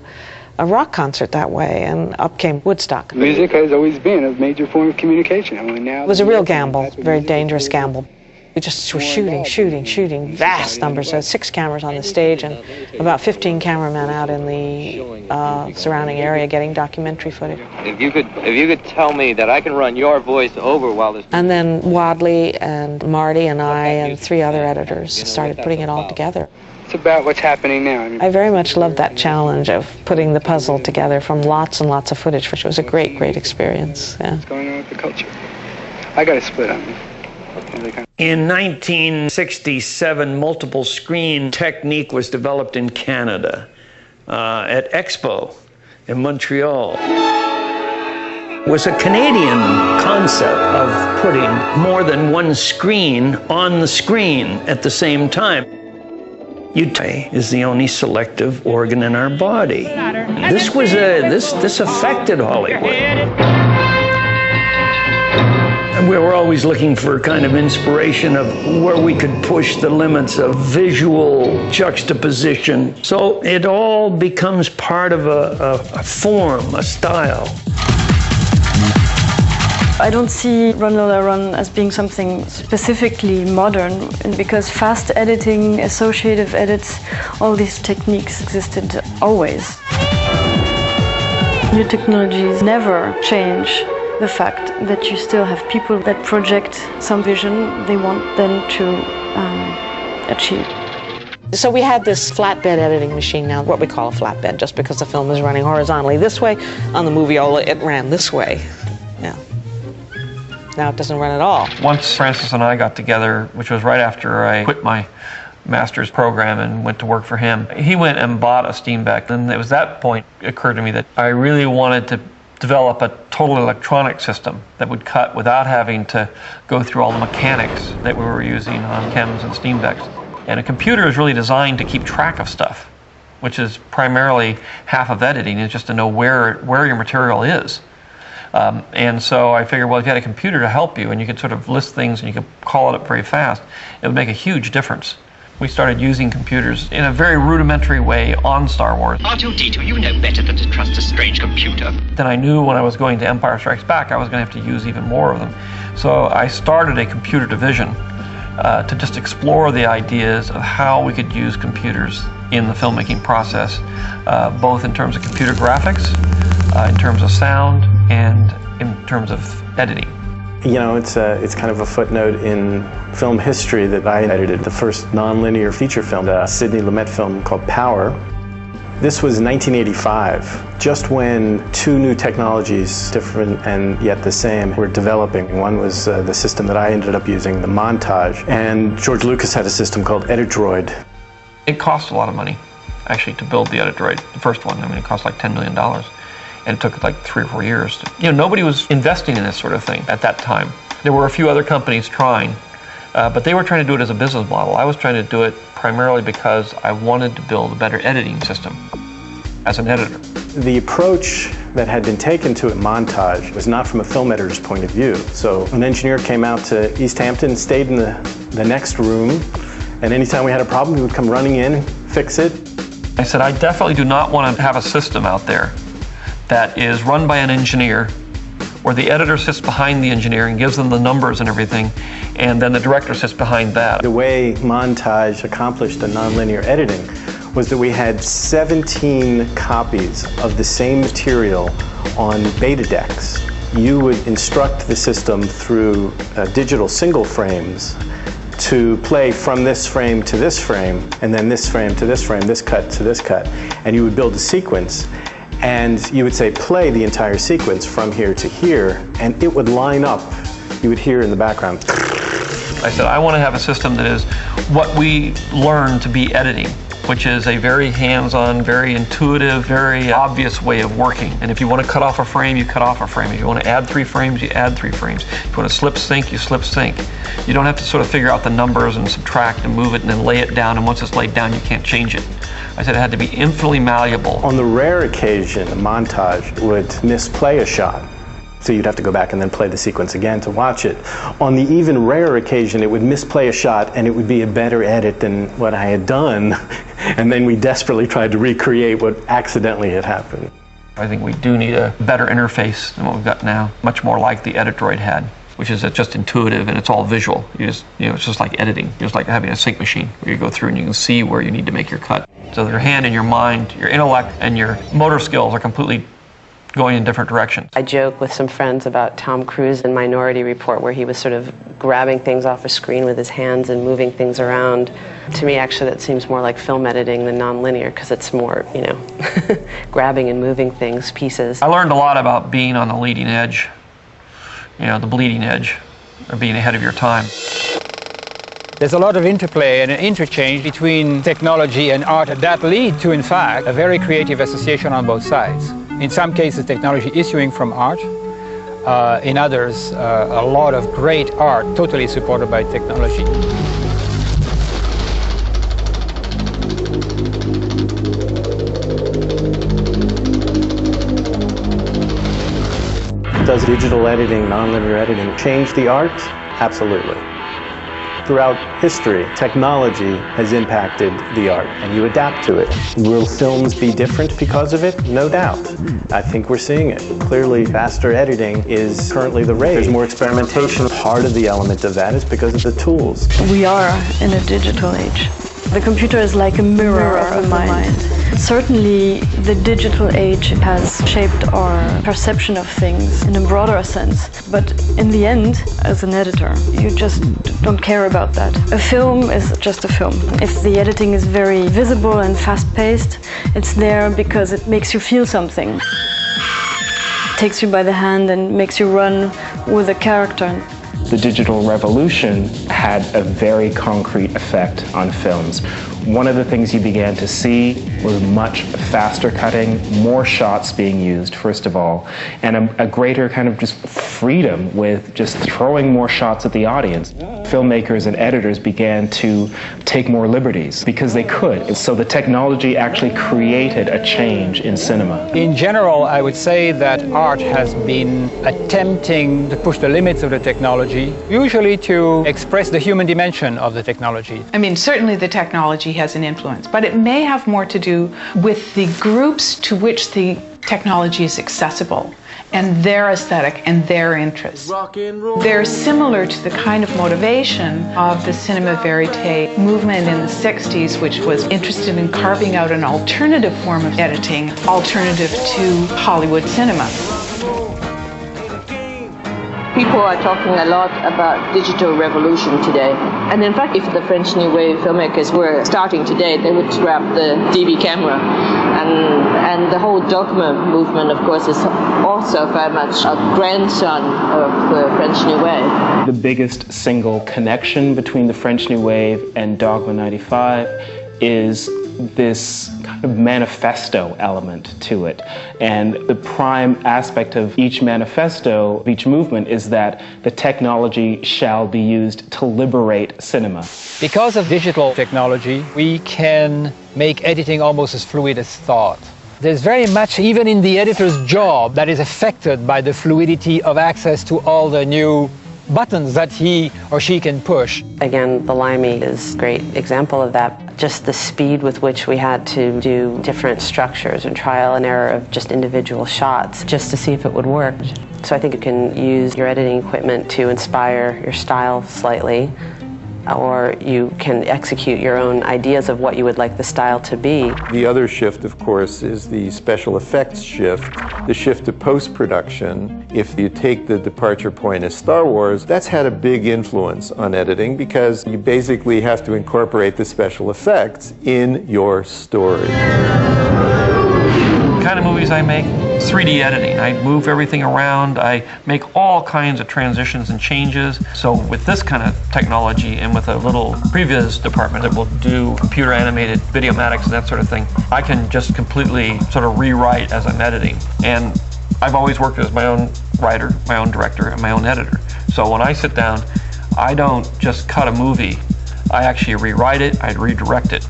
a rock concert that way, and up came Woodstock. Music has always been a major form of communication. I mean, now it was a real gamble, a very dangerous gamble. We just were shooting, vast numbers. So 6 cameras on the stage and about 15 cameramen out in the surrounding area getting documentary footage. If you could tell me that I can run your voice over while this... And then Wadley and Marty and I and 3 other editors started putting it all together. It's about what's happening now. I very much loved that challenge of putting the puzzle together from lots and lots of footage, which was a great, great experience. Yeah. What's going on with the culture? I got a split on me. In 1967, multiple screen technique was developed in Canada at Expo in Montreal. It was a Canadian concept of putting more than 1 screen on the screen at the same time. Utah is the only selective organ in our body. This affected Hollywood. And we were always looking for kind of inspiration of where we could push the limits of visual juxtaposition. So it all becomes part of a form, a style. I don't see Run Lola Run as being something specifically modern, because fast editing, associative edits, all these techniques existed always. New technologies never change the fact that you still have people that project some vision they want them to achieve. So we had this flatbed editing machine now, what we call a flatbed, just because the film is running horizontally this way. On the Moviola, it ran this way. Yeah. Now it doesn't run at all. Once Francis and I got together, which was right after I quit my master's program and went to work for him, he went and bought a Steenbeck. And it was that point it occurred to me that I really wanted to develop a total electronic system that would cut without having to go through all the mechanics that we were using on Chems and Steenbecks. And a computer is really designed to keep track of stuff, which is primarily half of editing, is just to know where your material is. And so I figured, well, if you had a computer to help you and you could sort of list things and you could call it up very fast, it would make a huge difference. We started using computers in a very rudimentary way on Star Wars. R2-D2, you know better than to trust a strange computer. Then I knew when I was going to Empire Strikes Back, I was going to have to use even more of them. So I started a computer division to just explore the ideas of how we could use computers in the filmmaking process, both in terms of computer graphics, in terms of sound, and in terms of editing. You know, it's kind of a footnote in film history that I edited the first non-linear feature film, a Sidney Lumet film called Power. This was 1985, just when two new technologies, different and yet the same, were developing. One was the system that I ended up using, the Montage, and George Lucas had a system called Editoroid. It cost a lot of money, actually, to build the Editoroid, the first one. I mean, it cost like $10 million, and it took like 3 or 4 years. Nobody was investing in this sort of thing at that time. There were a few other companies trying, but they were trying to do it as a business model. I was trying to do it primarily because I wanted to build a better editing system as an editor. The approach that had been taken to it, Montage, was not from a film editor's point of view. So an engineer came out to East Hampton, stayed in the next room, and anytime we had a problem, he would come running in, fix it. I said, I definitely do not want to have a system out there that is run by an engineer, where the editor sits behind the engineer and gives them the numbers and everything, and then the director sits behind that. The way Montage accomplished the nonlinear editing was that we had 17 copies of the same material on beta decks. You would instruct the system through digital single frames to play from this frame to this frame, and then this frame to this frame, this cut to this cut, and you would build a sequence. And you would say, play the entire sequence from here to here, and it would line up. You would hear in the background. I said, I want to have a system that is what we learn to be editing, which is a very hands-on, very intuitive, very obvious way of working. And if you want to cut off a frame, you cut off a frame. If you want to add 3 frames, you add 3 frames. If you want to slip sync, you slip sync. You don't have to sort of figure out the numbers and subtract and move it and then lay it down, and once it's laid down, you can't change it. I said it had to be infinitely malleable. On the rare occasion, a Montage would misplay a shot. So you'd have to go back and then play the sequence again to watch it. On the even rarer occasion, it would misplay a shot and it would be a better edit than what I had done. And then we desperately tried to recreate what accidentally had happened. I think we do need a better interface than what we've got now, much more like the Editoroid had, which is just intuitive and it's all visual. It's just like editing. It's like having a sync machine where you go through and you can see where you need to make your cut. So your hand and your mind, your intellect and your motor skills are completely going in different directions. I joke with some friends about Tom Cruise in Minority Report, where he was sort of grabbing things off a screen with his hands and moving things around. To me, actually, that seems more like film editing than nonlinear, because it's more, grabbing and moving things, pieces. I learned a lot about being on the leading edge, the bleeding edge, or being ahead of your time. There's a lot of interplay and interchange between technology and art that lead to, in fact, a very creative association on both sides. In some cases, technology issuing from art. In others, a lot of great art totally supported by technology. Does digital editing, nonlinear editing, change the art? Absolutely. Throughout history, technology has impacted the art, and you adapt to it. Will films be different because of it? No doubt. I think we're seeing it. Clearly, faster editing is currently the rage. There's more experimentation. Part of the element of that is because of the tools. We are in a digital age. The computer is like a mirror of the mind. Certainly, the digital age has shaped our perception of things in a broader sense. But in the end, as an editor, you just don't care about that. A film is just a film. If the editing is very visible and fast-paced, it's there because it makes you feel something. It takes you by the hand and makes you run with a character. The digital revolution had a very concrete effect on films. One of the things you began to see was much faster cutting, more shots being used, first of all, and a greater kind of just freedom with just throwing more shots at the audience. Filmmakers and editors began to take more liberties because they could. So the technology actually created a change in cinema. In general, I would say that art has been attempting to push the limits of the technology, usually to express the human dimension of the technology. I mean, certainly the technology has an influence, but it may have more to do with the groups to which the technology is accessible and their aesthetic and their interests. They're similar to the kind of motivation of the cinema verite movement in the 60s, which was interested in carving out an alternative form of editing, alternative to Hollywood cinema. People are talking a lot about digital revolution today. And in fact, if the French New Wave filmmakers were starting today, they would scrap the DV camera. And the whole dogma movement, of course, is also very much a grandson of the French New Wave. The biggest single connection between the French New Wave and Dogma 95 is this kind of manifesto element to it. And the prime aspect of each manifesto, of each movement, is that the technology shall be used to liberate cinema. Because of digital technology, we can make editing almost as fluid as thought. There's very much, even in the editor's job, that is affected by the fluidity of access to all the new buttons that he or she can push. Again, the Limey is a great example of that. Just the speed with which we had to do different structures and trial and error of just individual shots just to see if it would work. So I think you can use your editing equipment to inspire your style slightly, or you can execute your own ideas of what you would like the style to be. The other shift, of course, is the special effects shift, the shift to post-production. If you take the departure point as Star Wars, that's had a big influence on editing because you basically have to incorporate the special effects in your story. The kind of movies I make, 3D editing. I move everything around. I make all kinds of transitions and changes. So with this kind of technology and with a little previs department that will do computer animated Videomatics and that sort of thing, I can just completely sort of rewrite as I'm editing. And I've always worked as my own writer, my own director, and my own editor. So when I sit down, I don't just cut a movie. I actually rewrite it, I redirect it.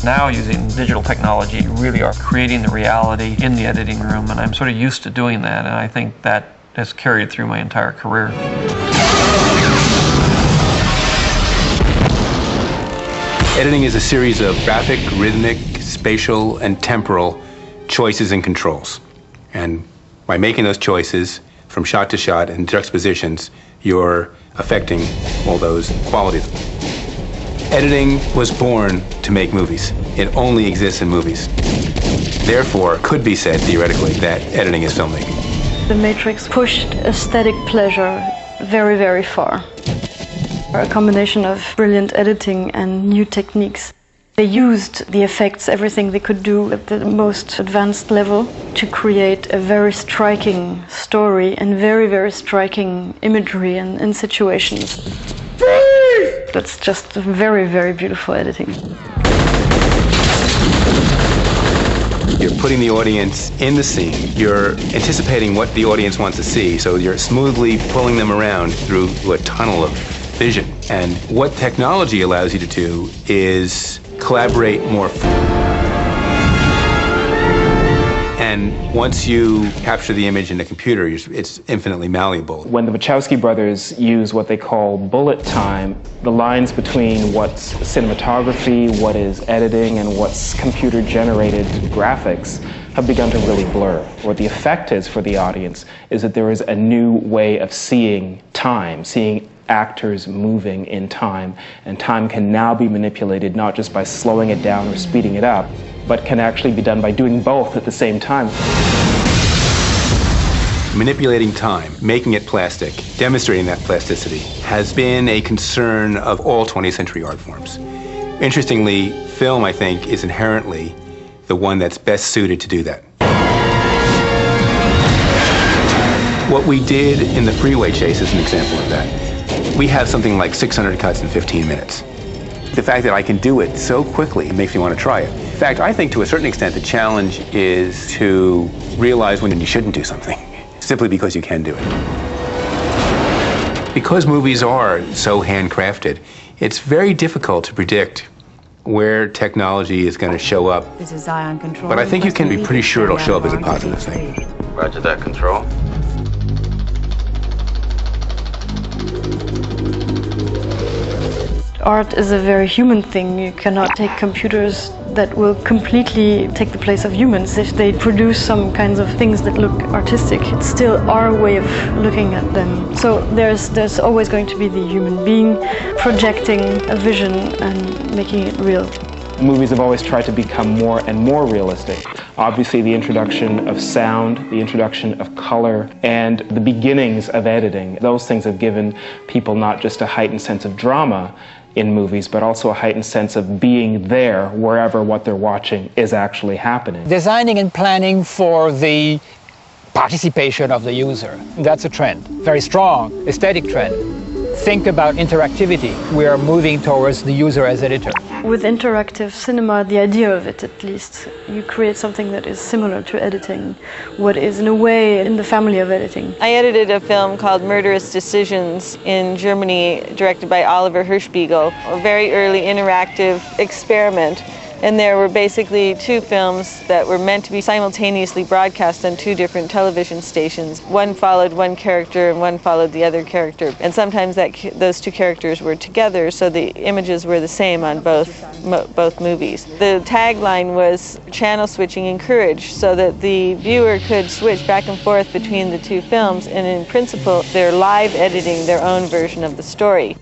Now, using digital technology, you really are creating the reality in the editing room, and I'm sort of used to doing that, and I think that has carried through my entire career. Editing is a series of graphic, rhythmic, spatial, and temporal choices and controls. And by making those choices from shot to shot and juxtapositions, you're affecting all those qualities. Editing was born to make movies. It only exists in movies. Therefore, it could be said, theoretically, that editing is filmmaking. The Matrix pushed aesthetic pleasure very, very far. A combination of brilliant editing and new techniques. They used the effects, everything they could do at the most advanced level to create a very striking story and very, very striking imagery and situations. That's just very, very beautiful editing. You're putting the audience in the scene. You're anticipating what the audience wants to see, so you're smoothly pulling them around through a tunnel of vision. And what technology allows you to do is collaborate more. And once you capture the image in the computer, it's infinitely malleable. When the Wachowski brothers use what they call bullet time, the lines between what's cinematography, what is editing, and what's computer-generated graphics have begun to really blur. What the effect is for the audience is that there is a new way of seeing time, seeing actors moving in time, and time can now be manipulated not just by slowing it down or speeding it up, but can actually be done by doing both at the same time. Manipulating time, making it plastic, demonstrating that plasticity has been a concern of all 20th century art forms. Interestingly, film, I think, is inherently the one that's best suited to do that. What we did in the freeway chase is an example of that. We have something like 600 cuts in 15 minutes. The fact that I can do it so quickly makes me want to try it. In fact, I think to a certain extent the challenge is to realize when you shouldn't do something, simply because you can do it. Because movies are so handcrafted, it's very difficult to predict where technology is going to show up. This is Zion Control. But I think you can be pretty sure it'll show up as a positive thing. Roger that, Control. Art is a very human thing. You cannot take computers that will completely take the place of humans. If they produce some kinds of things that look artistic, it's still our way of looking at them. So there's always going to be the human being projecting a vision and making it real. Movies have always tried to become more and more realistic. Obviously, the introduction of sound, the introduction of color, and the beginnings of editing, those things have given people not just a heightened sense of drama in movies, but also a heightened sense of being there wherever what they're watching is actually happening. Designing and planning for the participation of the user, that's a trend, very strong aesthetic trend. Think about interactivity. We are moving towards the user as editor. With interactive cinema, the idea of it at least, you create something that is similar to editing, what is in a way in the family of editing. I edited a film called Murderous Decisions in Germany, directed by Oliver Hirschbiegel, a very early interactive experiment. And there were basically two films that were meant to be simultaneously broadcast on two different television stations. One followed one character and one followed the other character. And sometimes those two characters were together, so the images were the same on both movies. The tagline was channel switching encouraged, so that the viewer could switch back and forth between the two films, and in principle, they're live editing their own version of the story.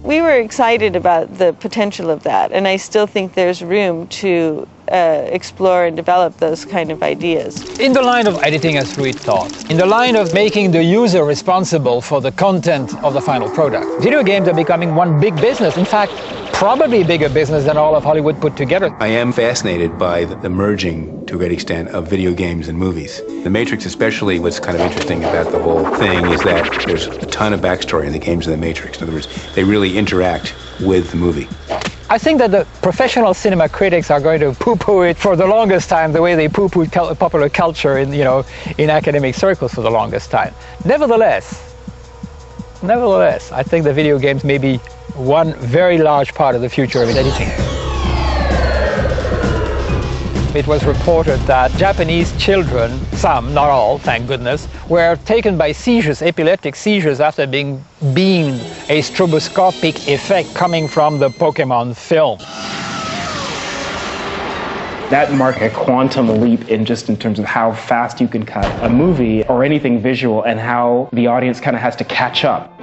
We were excited about the potential of that, and I still think there's room to explore and develop those kind of ideas. In the line of editing as fluid thought, in the line of making the user responsible for the content of the final product, video games are becoming one big business. In fact, probably a bigger business than all of Hollywood put together. I am fascinated by the merging, to a great extent, of video games and movies. The Matrix especially, what's kind of interesting about the whole thing is that there's a ton of backstory in the games of the Matrix. In other words, they really interact with the movie. I think that the professional cinema critics are going to poo-poo it for the longest time, the way they poo-pooed popular culture in academic circles for the longest time. Nevertheless, I think the video games may be one very large part of the future of editing. It was reported that Japanese children, some, not all, thank goodness, were taken by seizures, epileptic seizures, after being beamed a stroboscopic effect coming from the Pokemon film. That marked a quantum leap in terms of how fast you can cut a movie or anything visual, and how the audience kind of has to catch up.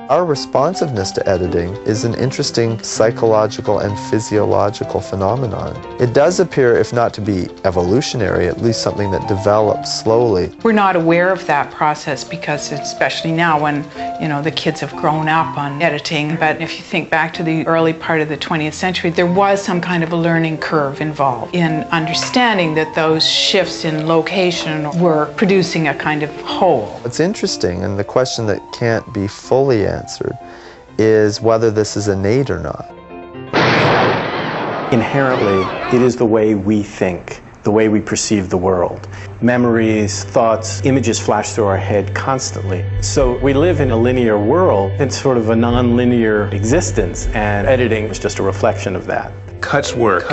Our responsiveness to editing is an interesting psychological and physiological phenomenon. It does appear, if not to be evolutionary, at least something that develops slowly. We're not aware of that process because, especially now when, the kids have grown up on editing. But if you think back to the early part of the 20th century, there was some kind of a learning curve involved in understanding that those shifts in location were producing a kind of whole. It's interesting, and the question that can't be fully answered is whether this is innate or not. Inherently, it is the way we think, the way we perceive the world. Memories, thoughts, images flash through our head constantly. So we live in a linear world. It's sort of a non-linear existence, and editing is just a reflection of that. Cuts work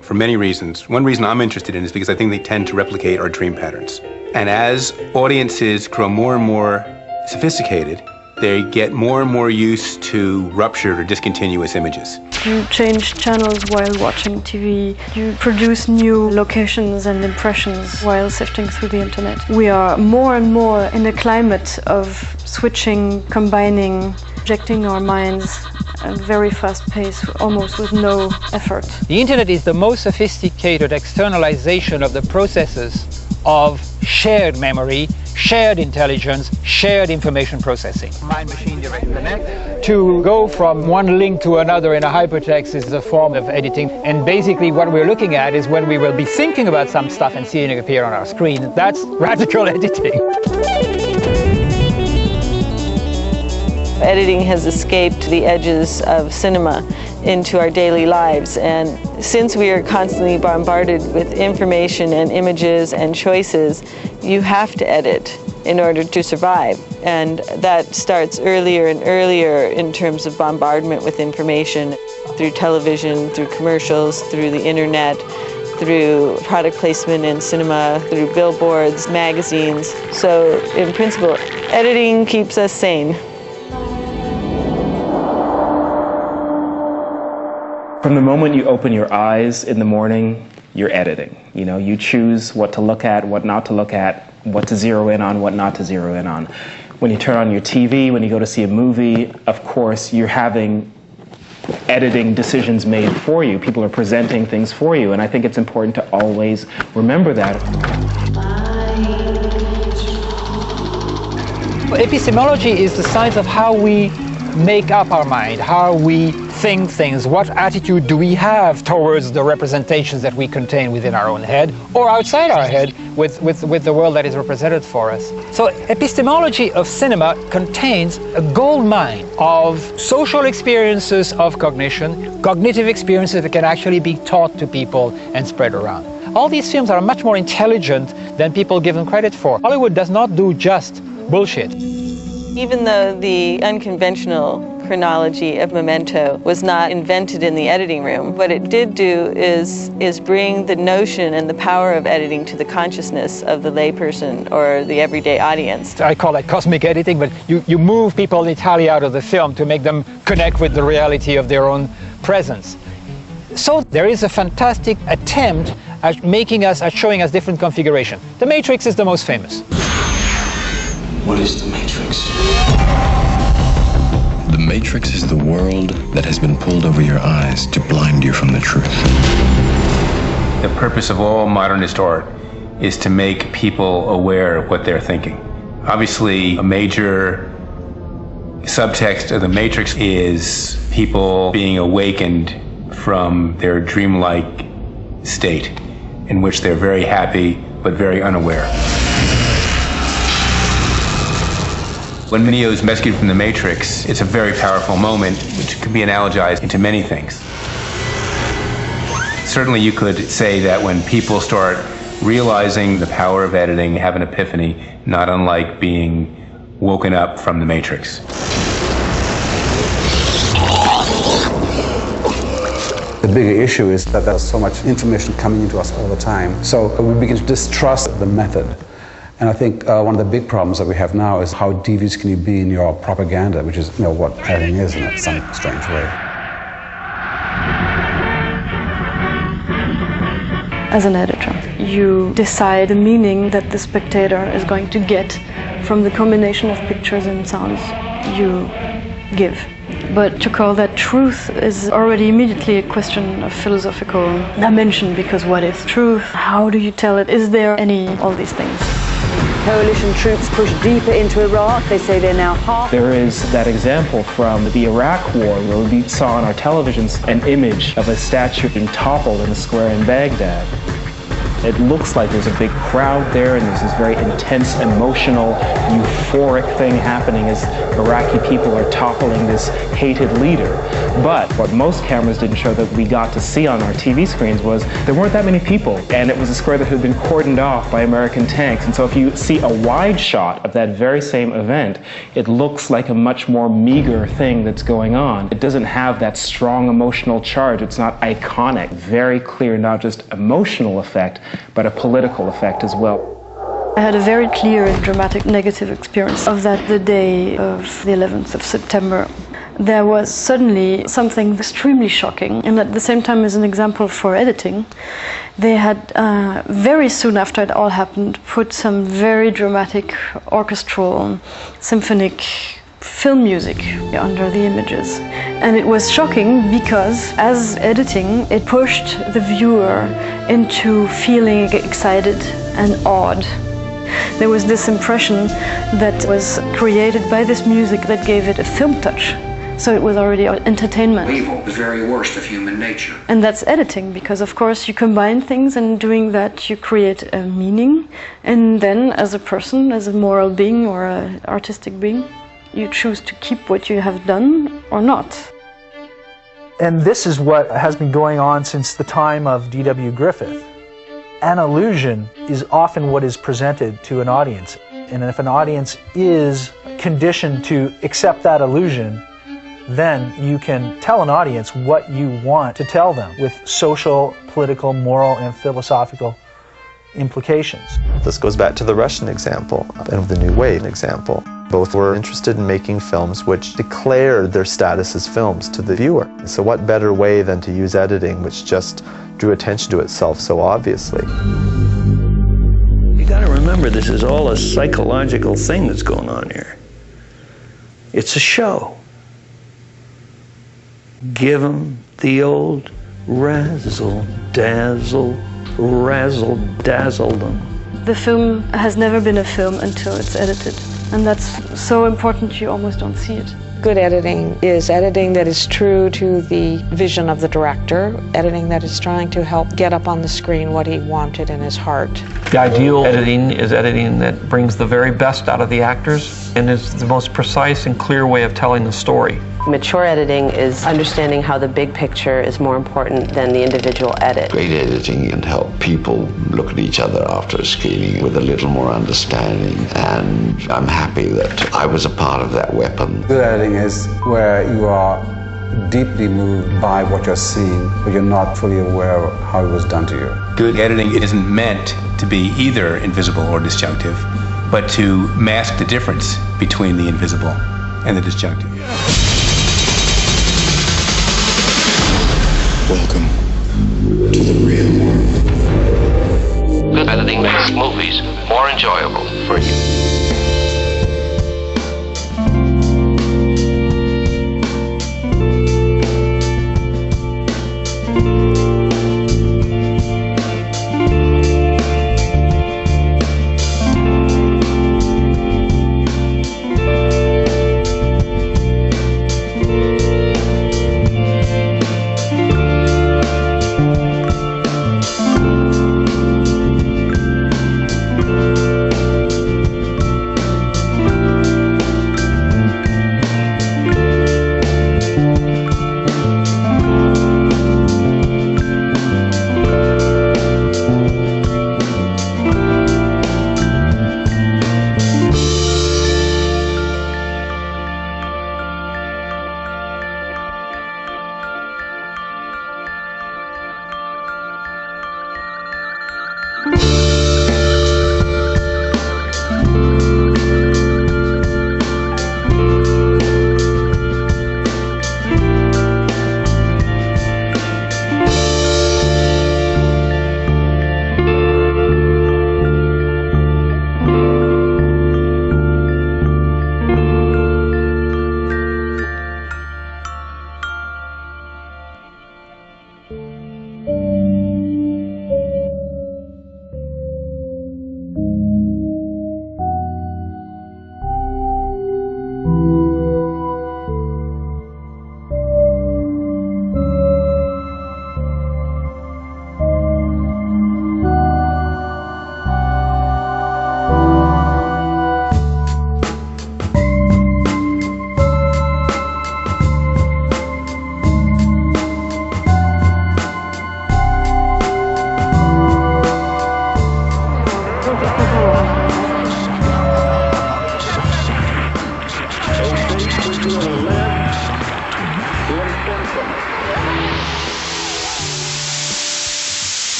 for many reasons. One reason I'm interested in is because I think they tend to replicate our dream patterns. And as audiences grow more and more sophisticated, They get more and more used to ruptured or discontinuous images. You change channels while watching TV. You produce new locations and impressions while sifting through the internet. We are more and more in a climate of switching, combining, projecting our minds at a very fast pace, almost with no effort. The internet is the most sophisticated externalization of the processes of shared memory, shared intelligence, shared information processing. Mind-machine direct connect. To go from one link to another in a hypertext is a form of editing. And basically what we're looking at is when we will be thinking about some stuff and seeing it appear on our screen. That's radical editing. Editing has escaped the edges of cinema into our daily lives, and since we are constantly bombarded with information and images and choices, you have to edit in order to survive. And that starts earlier and earlier in terms of bombardment with information through television, through commercials, through the internet, through product placement in cinema, through billboards, magazines. So in principle, editing keeps us sane. From the moment you open your eyes in the morning, you're editing. You know, you choose what to look at, what not to look at, what to zero in on, what not to zero in on. When you turn on your TV, when you go to see a movie, of course, you're having editing decisions made for you. People are presenting things for you, and I think it's important to always remember that. Epistemology is the science of how we make up our mind, how we think things, what attitude do we have towards the representations that we contain within our own head or outside our head with the world that is represented for us. So epistemology of cinema contains a gold mine of social experiences of cognition, cognitive experiences that can actually be taught to people and spread around. All these films are much more intelligent than people give them credit for. Hollywood does not do just bullshit. Even though the unconventional chronology of Memento was not invented in the editing room, what it did do is bring the notion and the power of editing to the consciousness of the layperson or the everyday audience. I call it cosmic editing, but you move people entirely out of the film to make them connect with the reality of their own presence. So there is a fantastic attempt at showing us different configuration. The Matrix is the most famous. What is the Matrix? The Matrix is the world that has been pulled over your eyes to blind you from the truth. The purpose of all modernist art is to make people aware of what they're thinking. Obviously, a major subtext of the Matrix is people being awakened from their dreamlike state in which they're very happy but very unaware. When Neo is rescued from the Matrix, it's a very powerful moment which can be analogized into many things. Certainly you could say that when people start realizing the power of editing, have an epiphany, not unlike being woken up from the Matrix. The bigger issue is that there's so much information coming into us all the time. So we begin to distrust the method. And I think one of the big problems that we have now is how devious can you be in your propaganda, which is what editing is in some strange way. As an editor, you decide the meaning that the spectator is going to get from the combination of pictures and sounds you give. But to call that truth is already immediately a question of philosophical dimension, because what is truth? How do you tell it? Is there all these things? Coalition troops push deeper into Iraq. They say they're now half. There is that example from the Iraq War where we saw on our televisions an image of a statue being toppled in a square in Baghdad. It looks like there's a big crowd there and there's this very intense, emotional, euphoric thing happening as Iraqi people are toppling this hated leader. But what most cameras didn't show that we got to see on our TV screens was there weren't that many people, and it was a square that had been cordoned off by American tanks. And so if you see a wide shot of that very same event, it looks like a much more meager thing that's going on. It doesn't have that strong emotional charge. It's not iconic. Very clear, not just emotional effect, but a political effect as well. I had a very clear and dramatic negative experience of that the day of the 11th of September. There was suddenly something extremely shocking, and at the same time as an example for editing, they had very soon after it all happened put some very dramatic orchestral, symphonic film music under the images. And it was shocking because as editing, it pushed the viewer into feeling excited and awed. There was this impression that was created by this music that gave it a film touch. So it was already entertainment. Evil, the very worst of human nature. And that's editing, because of course you combine things, and doing that you create a meaning. And then as a person, as a moral being or an artistic being, you choose to keep what you have done or not. And this is what has been going on since the time of D.W. Griffith. An illusion is often what is presented to an audience. And if an audience is conditioned to accept that illusion, then you can tell an audience what you want to tell them with social, political, moral, and philosophical implications. This goes back to the Russian example and the New Wave example. Both were interested in making films which declared their status as films to the viewer. So what better way than to use editing, which just drew attention to itself so obviously? You got to remember, this is all a psychological thing that's going on here. It's a show. Give 'em the old razzle-dazzle, razzle-dazzle them. The film has never been a film until it's edited. And that's so important you almost don't see it. Good editing is editing that is true to the vision of the director, editing that is trying to help get up on the screen what he wanted in his heart. The ideal editing is editing that brings the very best out of the actors and is the most precise and clear way of telling the story. Mature editing is understanding how the big picture is more important than the individual edit. Great editing can help people look at each other after a screening with a little more understanding, and I'm happy that I was a part of that weapon. Good editing is where you are deeply moved by what you're seeing, but you're not fully aware of how it was done to you. Good editing isn't meant to be either invisible or disjunctive, but to mask the difference between the invisible and the disjunctive. Welcome to the real world. Good editing makes movies more enjoyable for you.